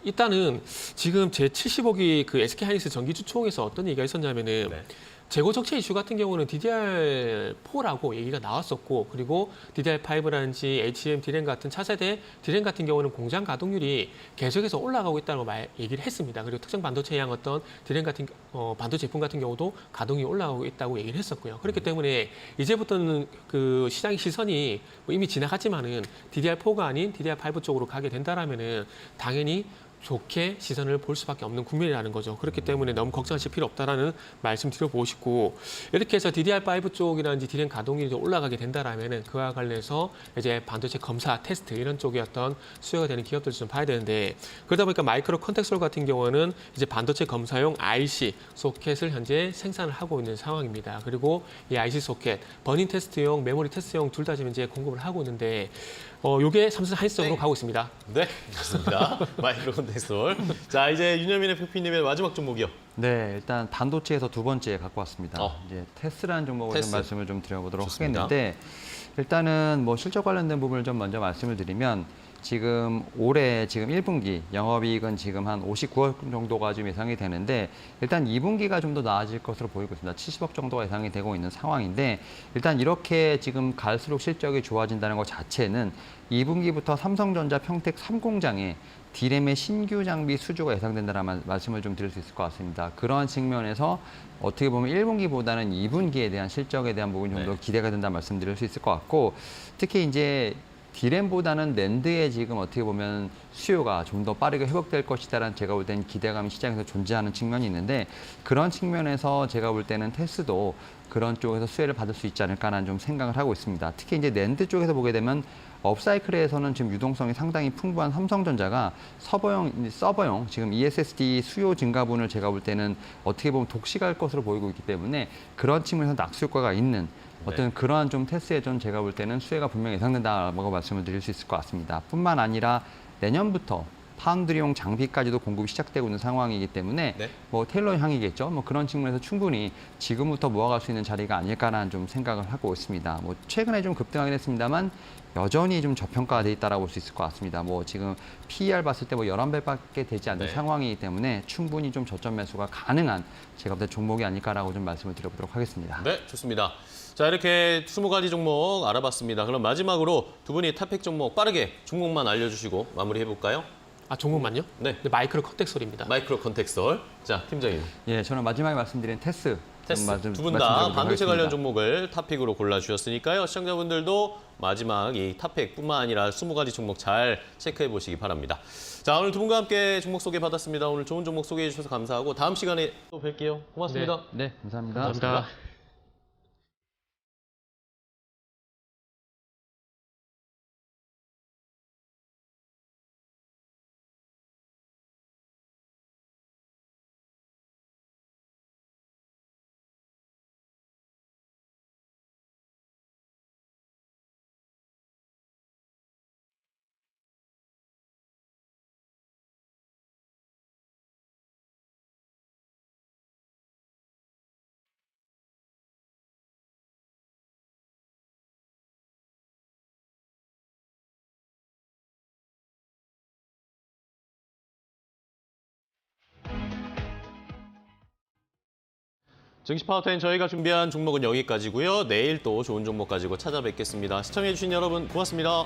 Speaker 2: 일단은 지금 제75기 그 SK 하이닉스 정기 주총에서 어떤 얘기가 있었냐면은
Speaker 1: 네.
Speaker 2: 재고 적체 이슈 같은 경우는 DDR4라고 얘기가 나왔었고, 그리고 DDR5라든지 HBM 디램 같은 차세대 디램 같은 경우는 공장 가동률이 계속해서 올라가고 있다고 얘기를 했습니다. 그리고 특정 반도체에 의한 어떤 디램 같은 반도체 제품 같은 경우도 가동이 올라가고 있다고 얘기를 했었고요. 그렇기 때문에 이제부터는 그 시장의 시선이 뭐 이미 지나갔지만은 DDR4가 아닌 DDR5 쪽으로 가게 된다라면은 당연히 좋게 시선을 볼 수밖에 없는 국면이라는 거죠. 그렇기 때문에 너무 걱정하실 필요 없다라는 말씀 드려보고 싶고, 이렇게 해서 DDR5 쪽이라든지 디램 가동률이 올라가게 된다라면은 그와 관련해서 이제 반도체 검사, 테스트 이런 쪽의 어떤 수요가 되는 기업들 좀 봐야 되는데, 그러다 보니까 마이크로 컨텍솔 같은 경우는 이제 반도체 검사용 IC 소켓을 현재 생산을 하고 있는 상황입니다. 그리고 이 IC 소켓, 버닝 테스트용, 메모리 테스트용 둘 다 지금 이제 공급을 하고 있는데, 요게 삼성 하이닉스 쪽으로 가고 있습니다.
Speaker 1: 네, 좋습니다. 마이크로 컨텍솔. 자, 이제 윤여민의 FP님의 마지막 종목이요.
Speaker 3: 네, 일단 반도체에서 두 번째 갖고 왔습니다.
Speaker 1: 어.
Speaker 3: 이제 테스라는 종목을
Speaker 1: 테스.
Speaker 3: 좀 말씀을 좀 드려보도록
Speaker 1: 좋습니다.
Speaker 3: 하겠는데, 일단은 뭐 실적 관련된 부분을 좀 먼저 말씀을 드리면, 지금 올해 지금 1분기 영업이익은 지금 한 59억 정도가 좀 예상이 되는데, 일단 2분기가 좀 더 나아질 것으로 보이고 있습니다. 70억 정도가 예상이 되고 있는 상황인데, 일단 이렇게 지금 갈수록 실적이 좋아진다는 것 자체는 2분기부터 삼성전자 평택 3공장에 디램의 신규 장비 수주가 예상된다는 말씀을 좀 드릴 수 있을 것 같습니다. 그러한 측면에서 어떻게 보면 1분기보다는 2분기에 대한 실적에 대한 부분이 좀 더
Speaker 1: 네.
Speaker 3: 기대가 된다 말씀드릴 수 있을 것 같고, 특히 이제 디램보다는 낸드에 지금 어떻게 보면 수요가 좀 더 빠르게 회복될 것이다라는 제가 볼 때는 기대감이 시장에서 존재하는 측면이 있는데, 그런 측면에서 제가 볼 때는 테스도 그런 쪽에서 수혜를 받을 수 있지 않을까라는 좀 생각을 하고 있습니다. 특히 이제 낸드 쪽에서 보게 되면 업사이클에서는 지금 유동성이 상당히 풍부한 삼성전자가 서버용 지금 ESSD 수요 증가분을 제가 볼 때는 어떻게 보면 독식할 것으로 보이고 있기 때문에 그런 측면에서 낙수 효과가 있는 어떤 그러한 좀 테스트에 좀 제가 볼 때는 수혜가 분명히 예상된다고 말씀을 드릴 수 있을 것 같습니다. 뿐만 아니라 내년부터 파운드리용 장비까지도 공급이 시작되고 있는 상황이기 때문에
Speaker 1: 네.
Speaker 3: 뭐 테일러 향이겠죠. 뭐 그런 측면에서 충분히 지금부터 모아갈 수 있는 자리가 아닐까라는 좀 생각을 하고 있습니다. 뭐 최근에 좀 급등하긴 했습니다만 여전히 좀 저평가가 돼 있다라고 볼 수 있을 것 같습니다. 뭐 지금 PER 봤을 때 뭐 11배밖에 되지 않는
Speaker 1: 네.
Speaker 3: 상황이기 때문에 충분히 좀 저점 매수가 가능한 제가 볼 때 종목이 아닐까라고 좀 말씀을 드려보도록 하겠습니다.
Speaker 1: 네, 좋습니다. 자, 이렇게 20가지 종목 알아봤습니다. 그럼 마지막으로 두 분이 탑픽 종목 빠르게 종목만 알려주시고 마무리해볼까요?
Speaker 2: 종목만요?
Speaker 1: 네.
Speaker 2: 마이크로 컨텍솔입니다.
Speaker 1: 마이크로 컨텍솔. 자, 팀장님.
Speaker 3: 예, 저는 마지막에 말씀드린 테스.
Speaker 1: 두 분 다 반도체 관련 종목을 탑픽으로 골라주셨으니까요. 시청자분들도 마지막 이 탑픽뿐만 아니라 20가지 종목 잘 체크해 보시기 바랍니다. 자, 오늘 두 분과 함께 종목 소개 받았습니다. 오늘 좋은 종목 소개해 주셔서 감사하고 다음 시간에 또 뵐게요. 고맙습니다.
Speaker 3: 네, 감사합니다.
Speaker 2: 감사합니다.
Speaker 1: 증시파워텐 저희가 준비한 종목은 여기까지고요. 내일 또 좋은 종목 가지고 찾아뵙겠습니다. 시청해주신 여러분 고맙습니다.